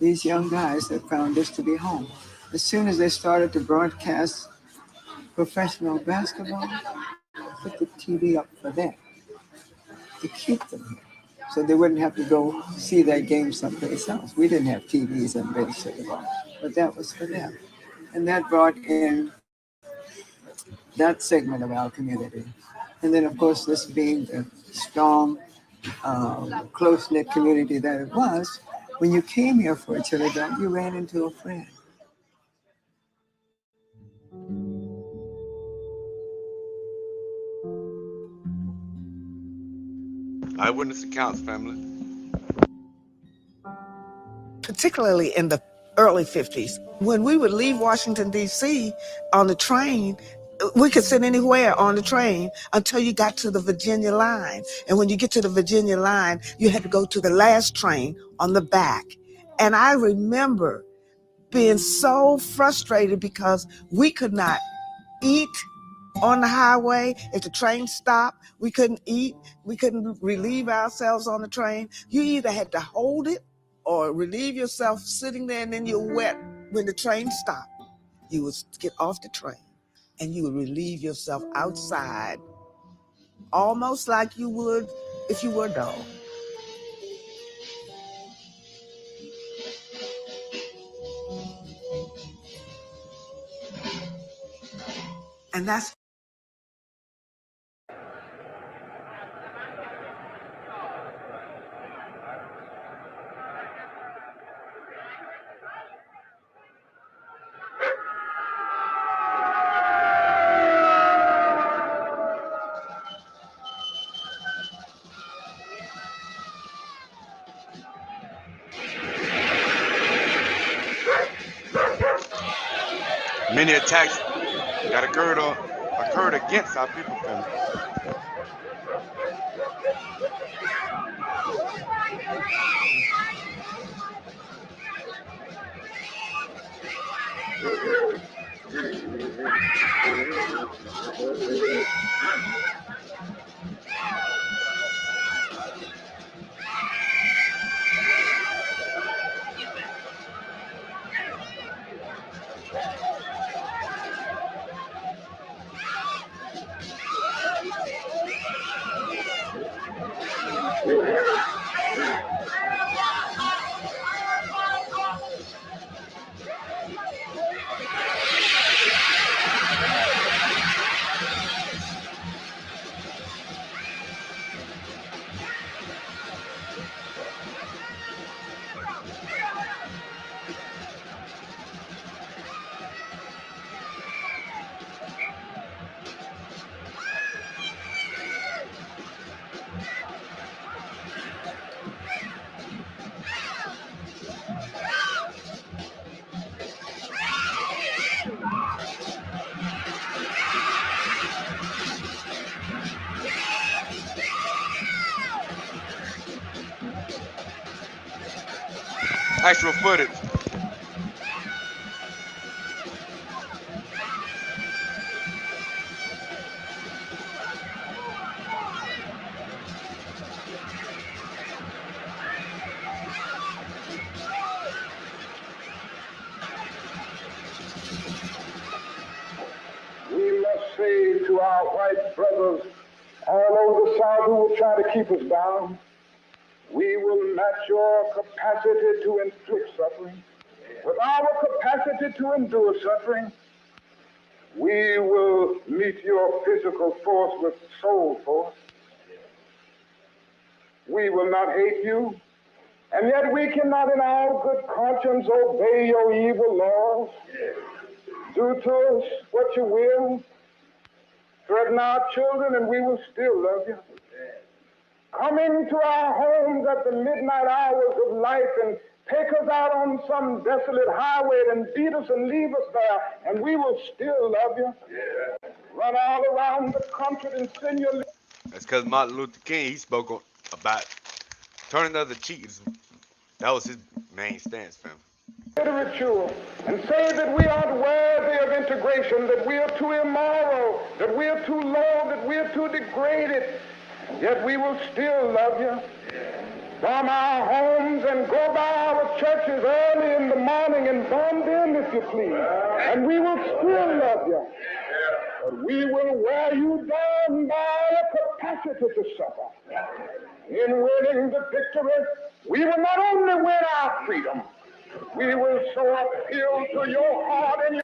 These young guys that found this to be home. As soon as they started to broadcast professional basketball, put the TV up for them to keep them here, so they wouldn't have to go see that game someplace else. We didn't have TVs in Ben's Chili Bowl, but that was for them. And that brought in that segment of our community. And then, of course, this being the strong, close-knit community that it was, when you came here for a chili dog, you ran into a friend. Eyewitness accounts, family. Particularly in the early 50s. When we would leave Washington, D.C. on the train, we could sit anywhere on the train until you got to the Virginia line. And when you get to the Virginia line, you had to go to the last train on the back. And I remember being so frustrated because we could not eat on the highway. If the train stopped, we couldn't eat. We couldn't relieve ourselves on the train. You either had to hold it or relieve yourself sitting there, and then you're wet when the train stopped. You would get off the train and you would relieve yourself outside, almost like you would if you were a dog. And that's Many attacks that occurred against our people, family. Actual footage. We must say to our white brothers all over the South who will try to keep us down, we will match your capacity to inflict suffering with our capacity to endure suffering. We will meet your physical force with soul force. We will not hate you, and yet we cannot in our good conscience obey your evil laws. Do to us what you will. Threaten our children, and we will still love you. Come into our homes at the midnight hours of life and take us out on some desolate highway and beat us and leave us there, and we will still love you. Run all around the country and send your... That's because Martin Luther King, he spoke about turning the other cheek. That was his main stance, fam. Ritual and say that we aren't worthy of integration, that we are too immoral, that we are too low, that we are too degraded, yet we will still love you. Bomb our homes and go by our churches early in the morning and bomb them if you please, and we will still love you. But we will wear you down by a capacity to suffer. In winning the victory, we will not only win our freedom, we will so appeal to your heart and your...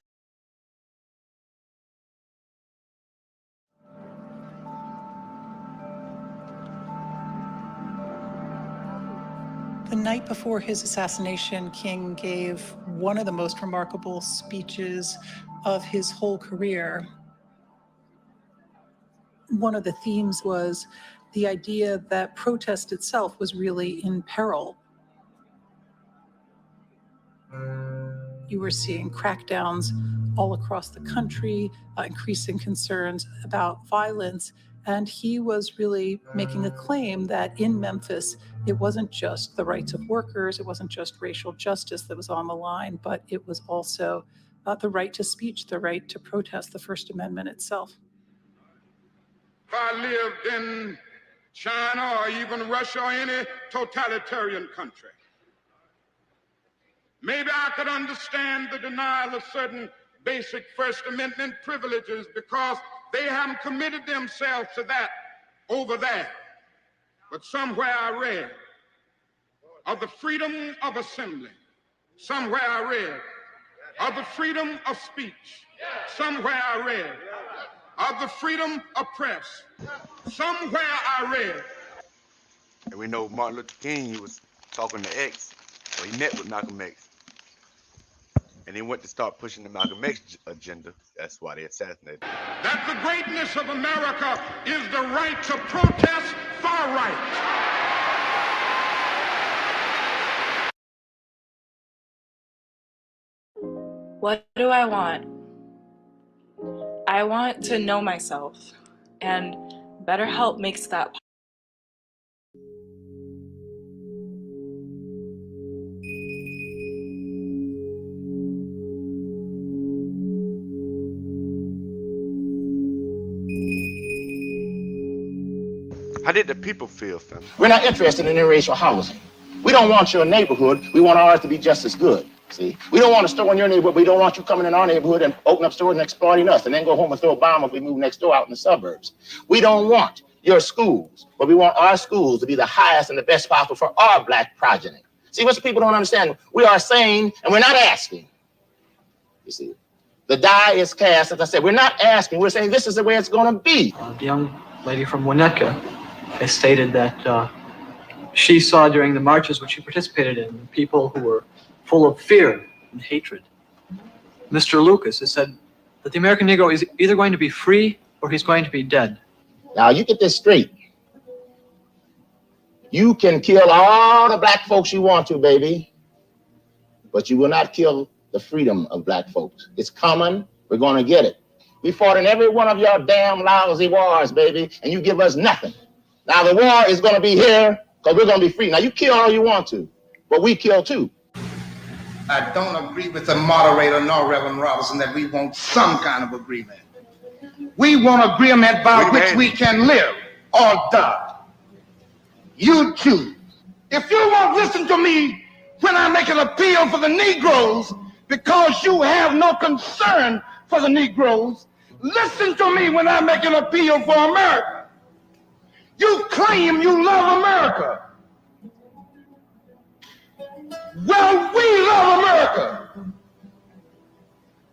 The night before his assassination, King gave one of the most remarkable speeches of his whole career. One of the themes was the idea that protest itself was really in peril. You were seeing crackdowns all across the country, increasing concerns about violence, and he was really making a claim that in Memphis, it wasn't just the rights of workers, it wasn't just racial justice that was on the line, but it was also the right to speech, the right to protest, the First Amendment itself. If I lived in China or even Russia or any totalitarian country, maybe I could understand the denial of certain basic First Amendment privileges because they haven't committed themselves to that over there. But somewhere I read of the freedom of assembly. Somewhere I read of the freedom of speech. Somewhere I read of the freedom of press. Somewhere I read. And we know Martin Luther King, he was talking to X, or he met with Malcolm X. And he went to start pushing the Malcolm X agenda. That's why they assassinated him. That the greatness of America is the right to protest far right. What do I want? I want to know myself, and BetterHelp makes that possible. How did the people feel, fam? We're not interested in interracial housing. We don't want your neighborhood. We want ours to be just as good. See, we don't want a store in your neighborhood. We don't want you coming in our neighborhood and open up stores and exploiting us and then go home and throw a bomb if we move next door out in the suburbs. We don't want your schools, but we want our schools to be the highest and the best possible for our black progeny. See, what people don't understand, we are saying, and we're not asking. You see, the die is cast, as I said, we're not asking, we're saying this is the way it's going to be. The young lady from Winnetka has stated that she saw during the marches which she participated in people who were full of fear and hatred. Mr. Lucas has said that the American Negro is either going to be free or he's going to be dead. Now, you get this straight. You can kill all the black folks you want to, baby, but you will not kill the freedom of black folks. It's coming. We're going to get it. We fought in every one of your damn lousy wars, baby, and you give us nothing. Now, the war is going to be here because we're going to be free. Now, you kill all you want to, but we kill too. I don't agree with the moderator nor Reverend Robinson that we want some kind of agreement. We want agreement by which we can live or die. You choose. If you won't listen to me when I make an appeal for the Negroes because you have no concern for the Negroes, listen to me when I make an appeal for America. You claim you love America. Well, we love America.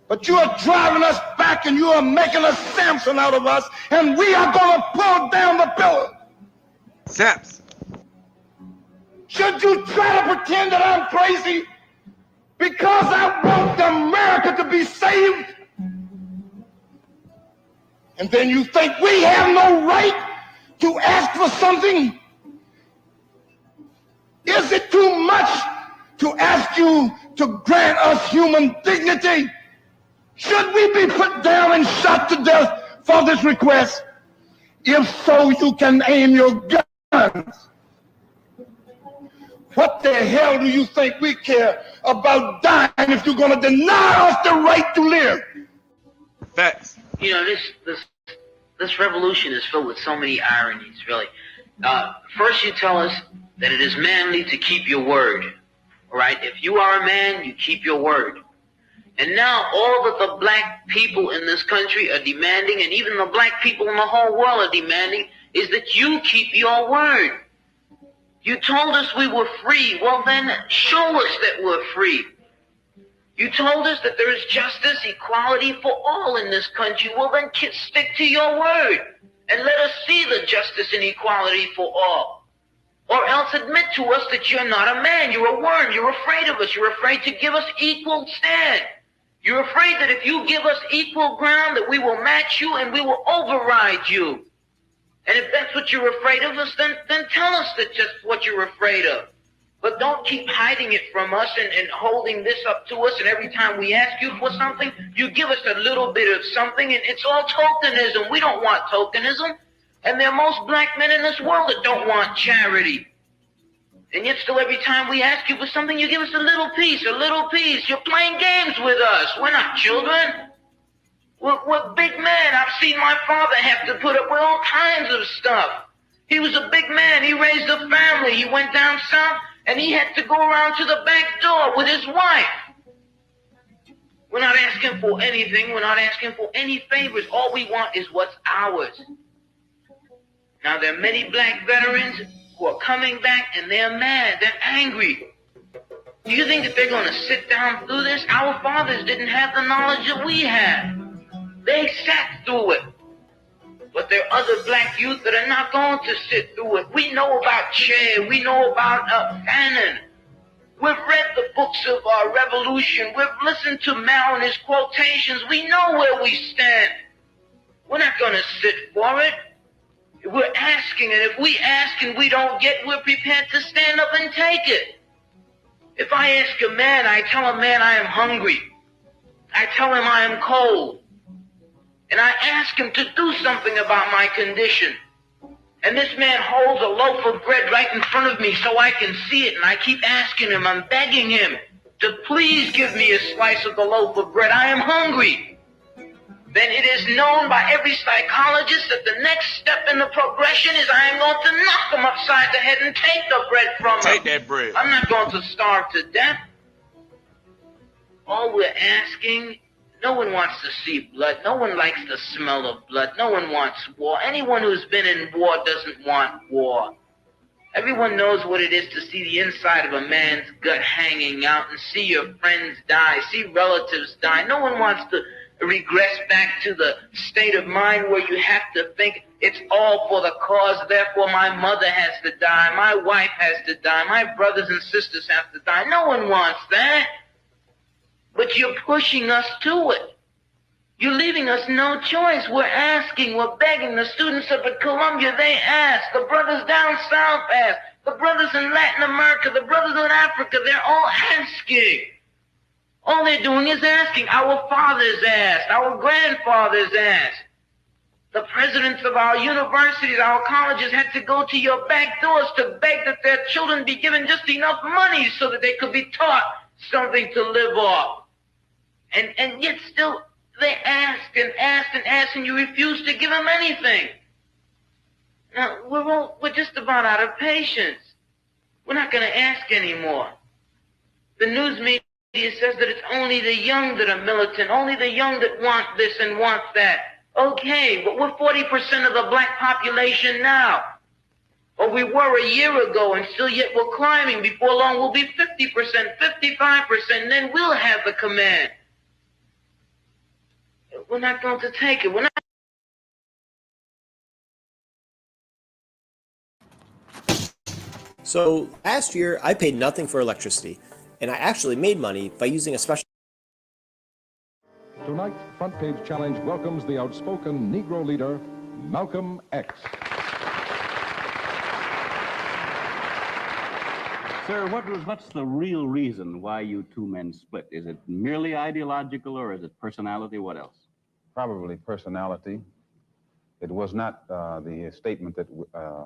But you are driving us back and you are making a Samson out of us, and we are going to pull down the pillar. Samson. Should you try to pretend that I'm crazy because I want America to be saved? And then you think we have no right to ask for something? Is it too much to ask you to grant us human dignity? Should we be put down and shot to death for this request? If so, you can aim your guns. What the hell do you think we care about dying if you're going to deny us the right to live? Facts. You know, this revolution is filled with so many ironies, really. First, you tell us that it is manly to keep your word. All right? If you are a man, you keep your word. And now all that the black people in this country are demanding, and even the black people in the whole world are demanding, is that you keep your word. You told us we were free. Well, then show us that we're free. You told us that there is justice, equality for all in this country. Well, then stick to your word and let us see the justice and equality for all. Or else admit to us that you're not a man, you're a worm, you're afraid of us, you're afraid to give us equal stand. You're afraid that if you give us equal ground, that we will match you and we will override you. And if that's what you're afraid of us, then tell us that just what you're afraid of. But don't keep hiding it from us and holding this up to us, and every time we ask you for something, you give us a little bit of something, and it's all tokenism. We don't want tokenism. And there are most black men in this world that don't want charity. And yet still every time we ask you for something, you give us a little piece, a little piece. You're playing games with us. We're not children. We're big men. I've seen my father have to put up with all kinds of stuff. He was a big man. He raised a family. He went down south, and he had to go around to the back door with his wife. We're not asking for anything. We're not asking for any favors. All we want is what's ours. Now, there are many black veterans who are coming back, and they're mad. They're angry. Do you think that they're going to sit down through this? Our fathers didn't have the knowledge that we have. They sat through it. But there are other black youth that are not going to sit through it. We know about Che. We know about Fanon. We've read the books of our revolution. We've listened to Mao and his quotations. We know where we stand. We're not going to sit for it. We're asking, and if we ask and we don't get, we're prepared to stand up and take it. If I ask a man, I tell a man I am hungry. I tell him I am cold. And I ask him to do something about my condition. And this man holds a loaf of bread right in front of me so I can see it. And I keep asking him, I'm begging him to please give me a slice of the loaf of bread. I am hungry. Then it is known by every psychologist that the next step in the progression is I am going to knock him upside the head and take the bread from him. Take that bread. I'm not going to starve to death. All we're asking, no one wants to see blood. No one likes the smell of blood. No one wants war. Anyone who's been in war doesn't want war. Everyone knows what it is to see the inside of a man's gut hanging out and see your friends die, see relatives die. No one wants to regress back to the state of mind where you have to think it's all for the cause, therefore my mother has to die, my wife has to die, my brothers and sisters have to die. No one wants that. But you're pushing us to it. You're leaving us no choice. We're asking, we're begging. The students up at Columbia, they ask. The brothers down south ask. The brothers in Latin America, the brothers in Africa, they're all asking. All they're doing is asking. Our fathers asked. Our grandfathers asked. The presidents of our universities, our colleges had to go to your back doors to beg that their children be given just enough money so that they could be taught something to live off. And yet still they asked and asked and asked, and you refused to give them anything. Now, we're just about out of patience. We're not going to ask anymore. The news media says that it's only the young that are militant, only the young that want this and want that. Okay, but we're 40% of the black population now. Or we were a year ago, and still yet we're climbing. Before long, we'll be 50%, 55%, and then we'll have the command. We're not going to take it. We're not. So last year, I paid nothing for electricity, and I actually made money by using a special. Tonight, Front Page Challenge welcomes the outspoken Negro leader, Malcom X. Sir, what's the real reason why you two men split? Is it merely ideological, or is it personality? What else? Probably personality. It was not the statement that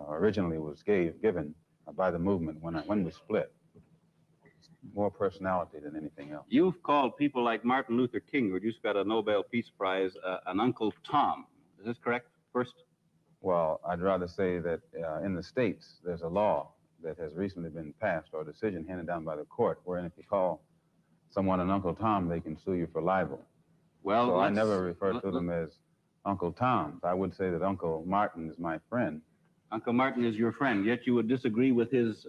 originally was given by the movement when we split. It's more personality than anything else. You've called people like Martin Luther King, who just got a Nobel Peace Prize, an Uncle Tom. Is this correct? First? Well, I'd rather say that in the States, there's a law that has recently been passed, or a decision handed down by the court, wherein if you call someone an Uncle Tom, they can sue you for libel. Well, so I never refer to them as Uncle Toms. I would say that Uncle Martin is my friend. Uncle Martin is your friend, yet you would disagree with his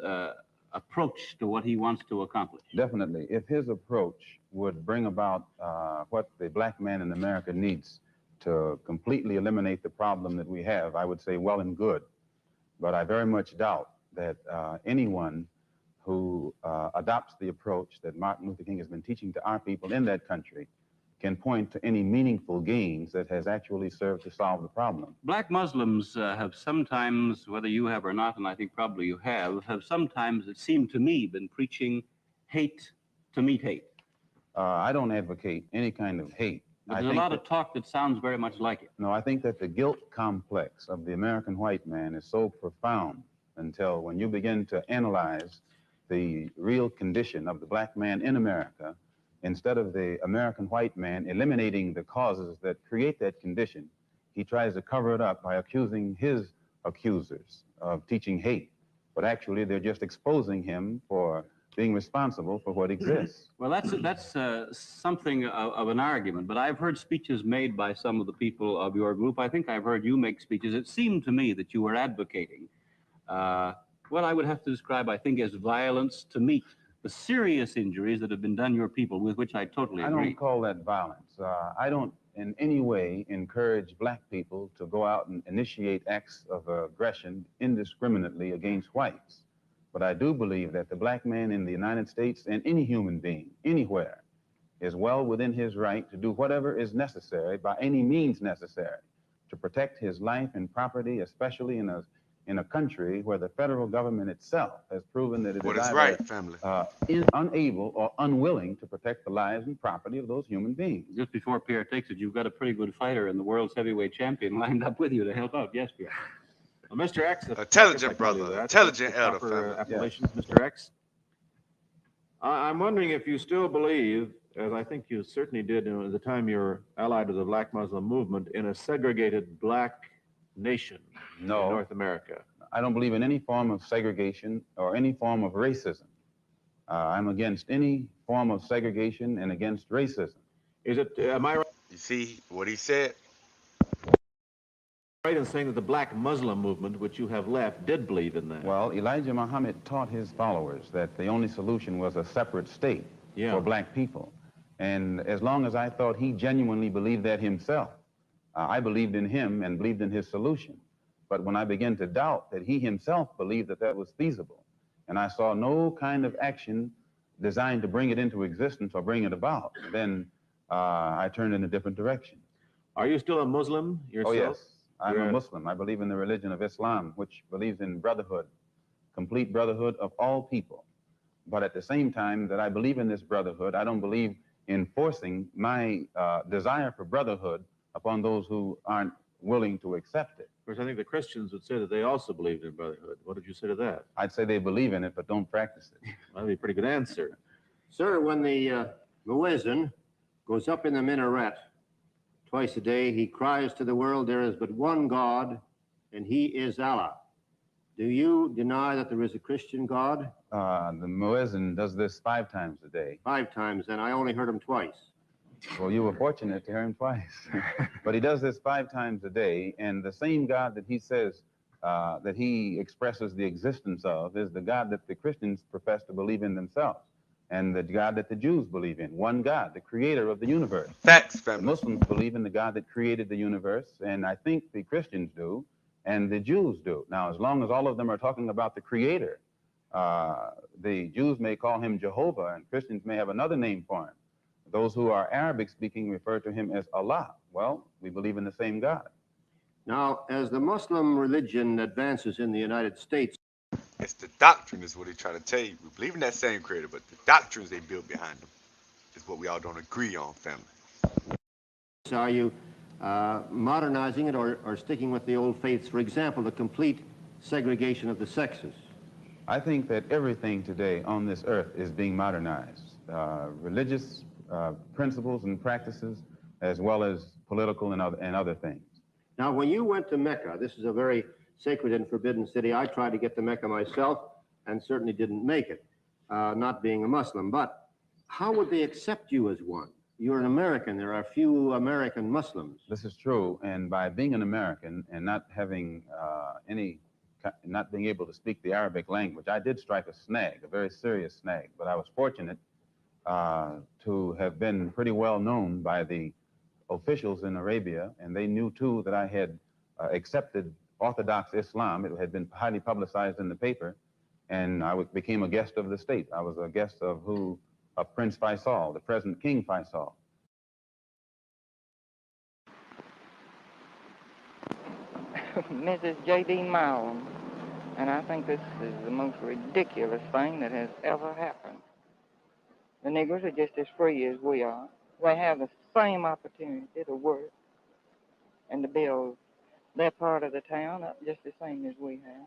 approach to what he wants to accomplish. Definitely. If his approach would bring about what the black man in America needs to completely eliminate the problem that we have, I would say well and good. But I very much doubt that anyone who adopts the approach that Martin Luther King has been teaching to our people in that country can point to any meaningful gains that has actually served to solve the problem. Black Muslims have sometimes, whether you have or not, and I think probably you have sometimes, it seemed to me, been preaching hate to meet hate. I don't advocate any kind of hate. But there's a lot of talk that sounds very much like it. No, I think that the guilt complex of the American white man is so profound until when you begin to analyze the real condition of the black man in America, instead of the American white man eliminating the causes that create that condition, he tries to cover it up by accusing his accusers of teaching hate. But actually, they're just exposing him for being responsible for what exists. Well, that's something of an argument, but I've heard speeches made by some of the people of your group. I think I've heard you make speeches. It seemed to me that you were advocating what I would have to describe, I think, as violence to meet the serious injuries that have been done your people, with which I totally agree. I don't call that violence. I don't in any way encourage black people to go out and initiate acts of aggression indiscriminately against whites. But I do believe that the black man in the United States and any human being, anywhere, is well within his right to do whatever is necessary, by any means necessary, to protect his life and property, especially in a country where the federal government itself has proven that it is either unable or unwilling to protect the lives and property of those human beings. Just before Pierre takes it, you've got a pretty good fighter and the world's heavyweight champion lined up with you to help out. Yes, Pierre. Well, Mr. X, intelligent brother, intelligent elder family. Appellations, Mr. X. I'm wondering if you still believe, as I think you certainly did at the time you were allied to the Black Muslim movement, in a segregated black nation in North America. I don't believe in any form of segregation or any form of racism. I'm against any form of segregation and against racism. Is it, am I right? You see what he said? Right in saying that the Black Muslim movement, which you have left, did believe in that. Well, Elijah Muhammad taught his followers that the only solution was a separate state for black people. And as long as I thought he genuinely believed that himself, I believed in him and believed in his solution. But when I began to doubt that he himself believed that that was feasible, and I saw no kind of action designed to bring it into existence or bring it about, then I turned in a different direction. Are you still a Muslim yourself? Oh, yes. I'm a Muslim. I believe in the religion of Islam, which believes in brotherhood, complete brotherhood of all people. But at the same time that I believe in this brotherhood, I don't believe in forcing my desire for brotherhood upon those who aren't willing to accept it. Of course, I think the Christians would say that they also believed in brotherhood. What did you say to that? I'd say they believe in it, but don't practice it. That'd be a pretty good answer. Sir, when the muezzin goes up in the minaret twice a day, he cries to the world, there is but one God, and he is Allah. Do you deny that there is a Christian God? The muezzin does this 5 times a day. 5 times, and I only heard him twice. Well, you were fortunate to hear him twice. But he does this 5 times a day, and the same God that he says that he expresses the existence of is the God that the Christians profess to believe in themselves, and the God that the Jews believe in. One God, the creator of the universe. Facts, family. The Muslims believe in the God that created the universe, and I think the Christians do, and the Jews do. Now, as long as all of them are talking about the creator, the Jews may call him Jehovah, and Christians may have another name for him. Those who are Arabic-speaking refer to him as Allah. Well, we believe in the same God. Now, as the Muslim religion advances in the United States, it's the doctrine is what they try to tell you. We believe in that same creator, but the doctrines they build behind them is what we all don't agree on, family. are you modernizing it or sticking with the old faiths? For example, the complete segregation of the sexes. I think that everything today on this earth is being modernized. Religious principles and practices, as well as political and other things. Now, when you went to Mecca, this is a very sacred and forbidden city. I tried to get to Mecca myself and certainly didn't make it, not being a Muslim. But how would they accept you as one? You're an American. There are few American Muslims. This is true. And by being an American and not having not being able to speak the Arabic language, I did strike a snag, a very serious snag. But I was fortunate to have been pretty well known by the officials in Arabia, and they knew too that I had accepted Orthodox Islam. It had been highly publicized in the paper, And I became a guest of the state. I was a guest of Prince Faisal, the present King Faisal. Mrs. J.D. Malcom, and I think this is the most ridiculous thing that has ever happened. The Negroes are just as free as we are. They have the same opportunity to work and to build their part of the town up just the same as we have.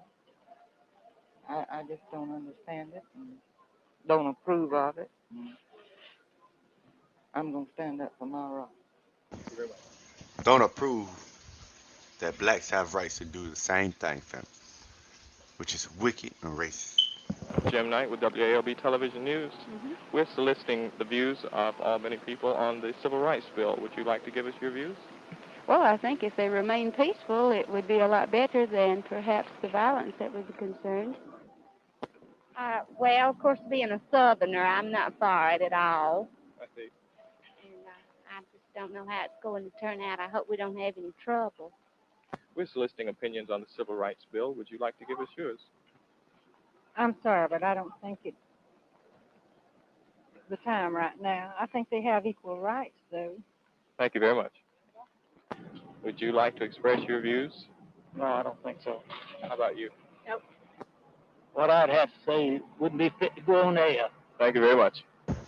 I just don't understand it and don't approve of it. I'm going to stand up for my rights. Don't approve that blacks have rights to do the same thing, fam, which is wicked and racist. Jim Knight with WALB Television News. We're soliciting the views of many people on the Civil Rights Bill. Would you like to give us your views? Well, I think if they remain peaceful, it would be a lot better than perhaps the violence that would be concerned. Well, of course, being a Southerner, I'm not for it at all. I see. And I just don't know how it's going to turn out. I hope we don't have any trouble. We're soliciting opinions on the Civil Rights Bill. Would you like to give us yours? I'm sorry, but I don't think it's the time right now. I think they have equal rights, though. Thank you very much. Would you like to express your views? No, I don't think so. How about you? Nope. What I'd have to say wouldn't be fit to go on air. Thank you very much.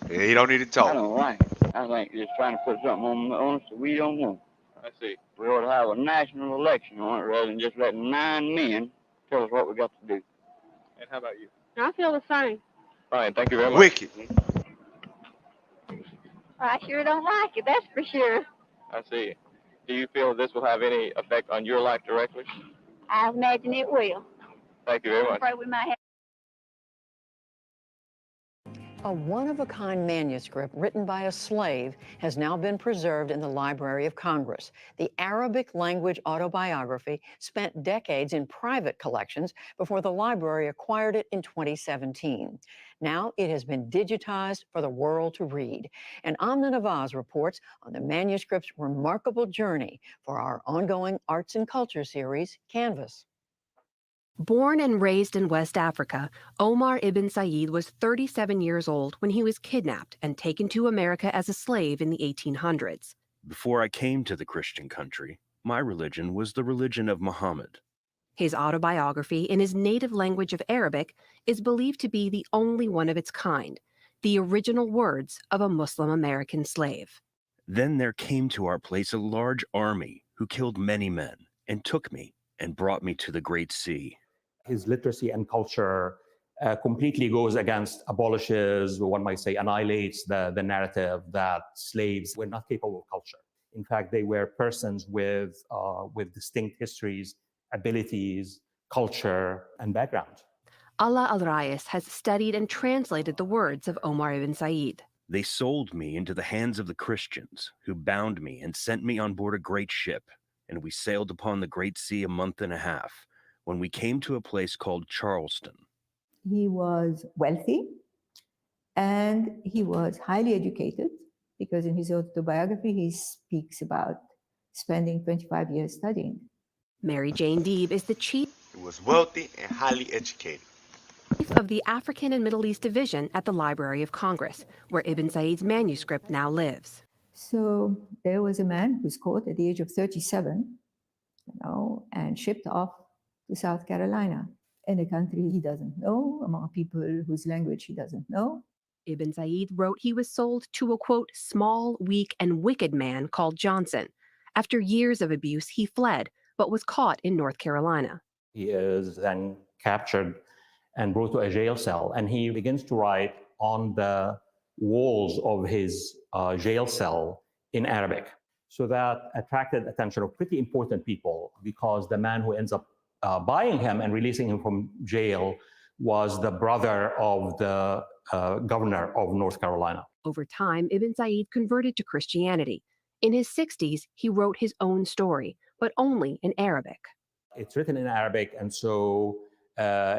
Yeah, you don't need to talk. I don't like it. I think you're trying to put something on us that we don't want. I see. We ought to have a national election on it rather than just letting 9 men tell us what we got to do. And how about you? I feel the same. Fine, thank you very much. Wicked. I sure don't like it, that's for sure. I see. Do you feel this will have any effect on your life directly? I imagine it will. Thank you very I'm much. afraid we might have. A one-of-a-kind manuscript written by a slave has now been preserved in the Library of Congress. The Arabic language autobiography spent decades in private collections before the library acquired it in 2017. Now it has been digitized for the world to read. And Amna Nawaz reports on the manuscript's remarkable journey for our ongoing arts and culture series, Canvas. Born and raised in West Africa, Omar ibn Said was 37 years old when he was kidnapped and taken to America as a slave in the 1800s. Before I came to the Christian country, my religion was the religion of Muhammad. His autobiography in his native language of Arabic is believed to be the only one of its kind, the original words of a Muslim American slave. Then there came to our place a large army who killed many men and took me and brought me to the Great Sea. His literacy and culture completely goes against, abolishes, one might say, annihilates the narrative that slaves were not capable of culture. In fact, they were persons with distinct histories, abilities, culture, and background. Allah Al-Rais has studied and translated the words of Omar ibn Said. They sold me into the hands of the Christians, who bound me and sent me on board a great ship, and we sailed upon the Great Sea a month and a half, when we came to a place called Charleston. He was wealthy and he was highly educated, because in his autobiography he speaks about spending 25 years studying. Mary Jane Deeb is the chief He was wealthy and highly educated. of the African and Middle East Division at the Library of Congress, where Ibn Said's manuscript now lives. So there was a man who's caught at the age of 37, and shipped off to South Carolina, in a country he doesn't know, among people whose language he doesn't know. Ibn Said wrote he was sold to a, quote, small, weak, and wicked man called Johnson. After years of abuse, he fled, but was caught in North Carolina. He is then captured and brought to a jail cell, and he begins to write on the walls of his jail cell in Arabic. So that attracted attention of pretty important people, because the man who ends up buying him and releasing him from jail was the brother of the governor of North Carolina. Over time, Ibn Said converted to Christianity. In his 60s, he wrote his own story, but only in Arabic. It's written in Arabic, and so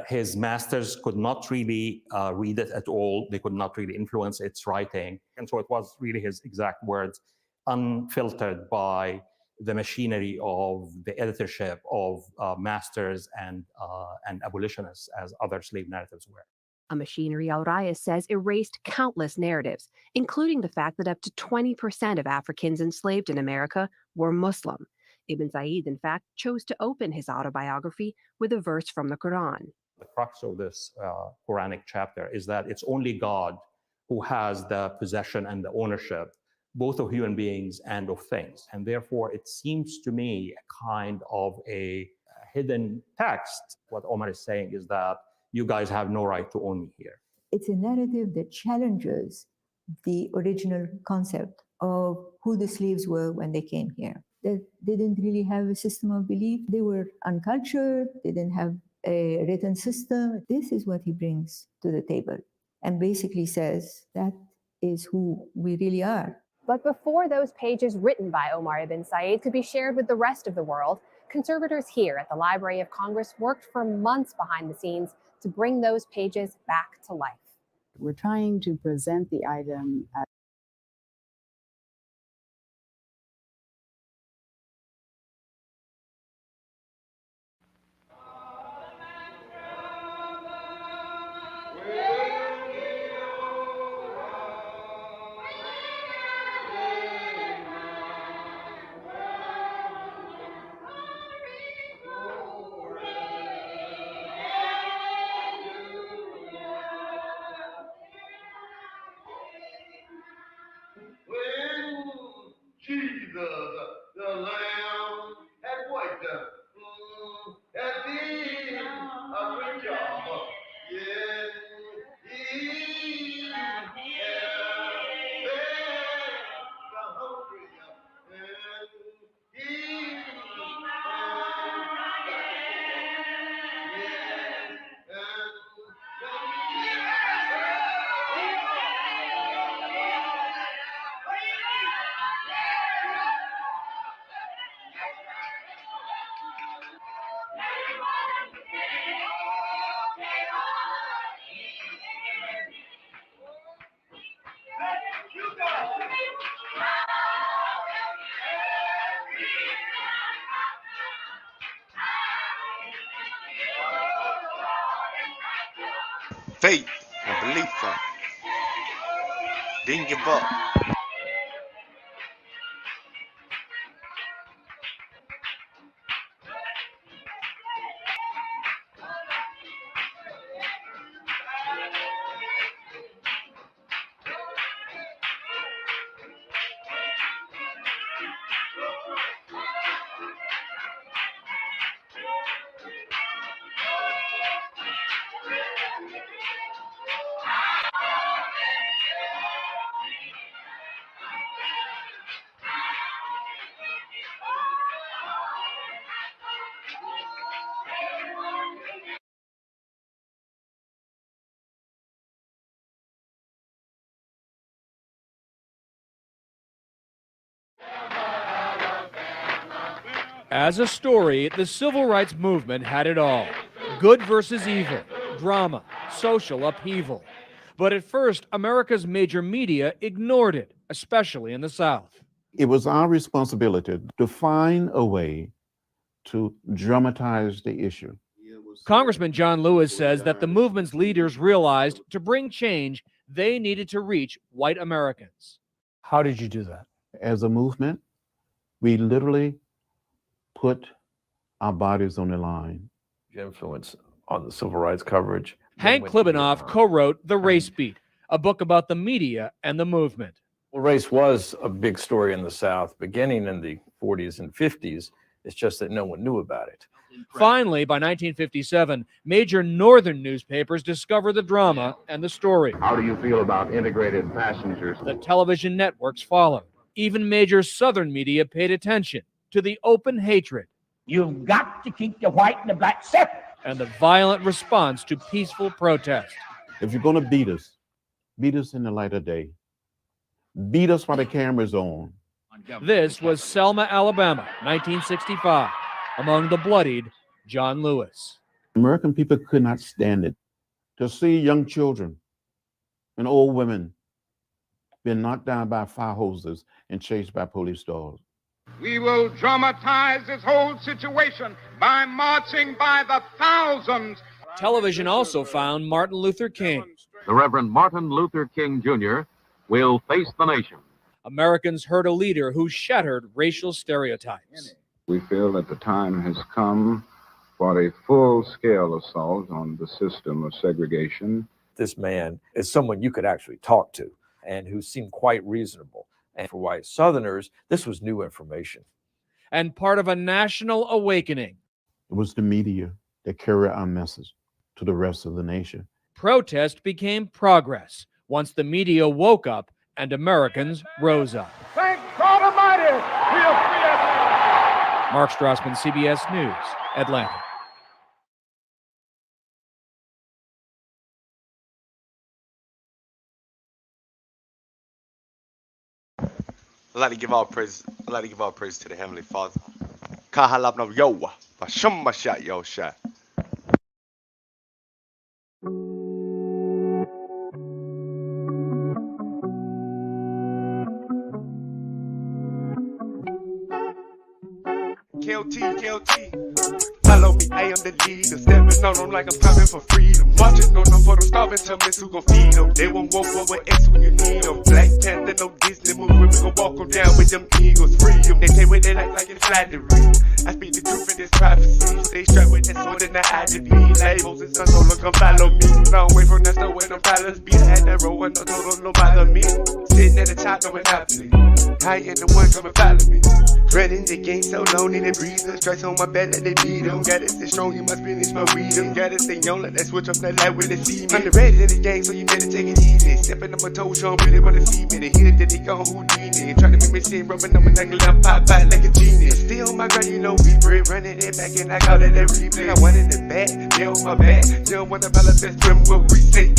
his masters could not really read it at all. They could not really influence its writing. And so it was really his exact words, unfiltered by the machinery of the editorship of masters and abolitionists as other slave narratives were. A machinery, Al-Rayas says, erased countless narratives, including the fact that up to 20% of Africans enslaved in America were Muslim. Ibn Said, in fact, chose to open his autobiography with a verse from the Quran. The crux of this Quranic chapter is that it's only God who has the possession and the ownership, both of human beings and of things. And therefore, it seems to me a kind of a hidden text. What Omar is saying is that you guys have no right to own me here. It's a narrative that challenges the original concept of who the slaves were when they came here. That they didn't really have a system of belief. They were uncultured. They didn't have a written system. This is what he brings to the table and basically says that is who we really are. But before those pages written by Omar ibn Said could be shared with the rest of the world, conservators here at the Library of Congress worked for months behind the scenes to bring those pages back to life. We're trying to present the item as Jesus, the Lamb, had what? Had did a great job. Yes, he had fed the hungry, and he Faith and belief. Didn't give up. As a story, the civil rights movement had it all. Good versus evil, drama, social upheaval. But at first, America's major media ignored it, especially in the South. It was our responsibility to find a way to dramatize the issue. Congressman John Lewis says that the movement's leaders realized to bring change, they needed to reach white Americans. How did you do that? As a movement, we literally put our bodies on the line. Influence on the civil rights coverage. Hank Klibanoff co-wrote The Race Beat, a book about the media and the movement. Well, race was a big story in the South beginning in the 40s and 50s. It's just that no one knew about it. Finally, by 1957, major northern newspapers discover the drama and the story. How do you feel about integrated passengers? The television networks followed. Even major southern media paid attention to the open hatred. You've got to keep the white and the black separate. And the violent response to peaceful protest. If you're going to beat us in the light of day. Beat us while the camera's on. This was Selma, Alabama, 1965. Among the bloodied, John Lewis. American people could not stand it. To see young children and old women being knocked down by fire hoses and chased by police dogs. We will dramatize this whole situation by marching by the thousands. Television also found Martin Luther King. The Reverend Martin Luther King Jr. will face the nation. Americans heard a leader who shattered racial stereotypes. We feel that the time has come for a full-scale assault on the system of segregation. This man is someone you could actually talk to and who seemed quite reasonable. And for white Southerners, this was new information. And part of a national awakening. It was the media that carried our message to the rest of the nation. Protest became progress once the media woke up and Americans rose up. Thank God Almighty, we are free at last. Mark Strassman, CBS News, Atlanta. I'd like to give all praise. I'd like to give all praise to the Heavenly Father. Kahalabno Yowa, Bashumma shot yo shot. KLT. Follow me, I am the leader. Stepping on them like I'm coming for freedom. Marching on them for them starving, tell me who gon' feed them. They won't walk over X when you need them. Black Panther, no Disney movie. We gon' walk them down with them eagles. Free them. They say what they like it's flattery. I speak the truth in this prophecy. Stay strapped with that sword and the eye to bleed. Like Moses, son, so look, come follow me. Long way from that store where them dollars be. I had that roll and no total, no bother me. Sitting at the top, no monopoly. I ain't the one coming follow me. Running the game so long, need a breather. Strikes on my back, let they beat them. Gotta stay strong, you must finish my freedom. Gotta stay on, let that switch up that light when they see me. I'm the red in the gang, so you better take it easy. Stepping on my toes, show them really wanna see me. They hear that they gone Houdini. Trying to make me sin, rubbing on my knuckle, I'm pop out like a genius. Still on my grind, you know we bread. Running it back and I call it a replay. I wanted it back, they on my back. Still want to follow best friend what we say.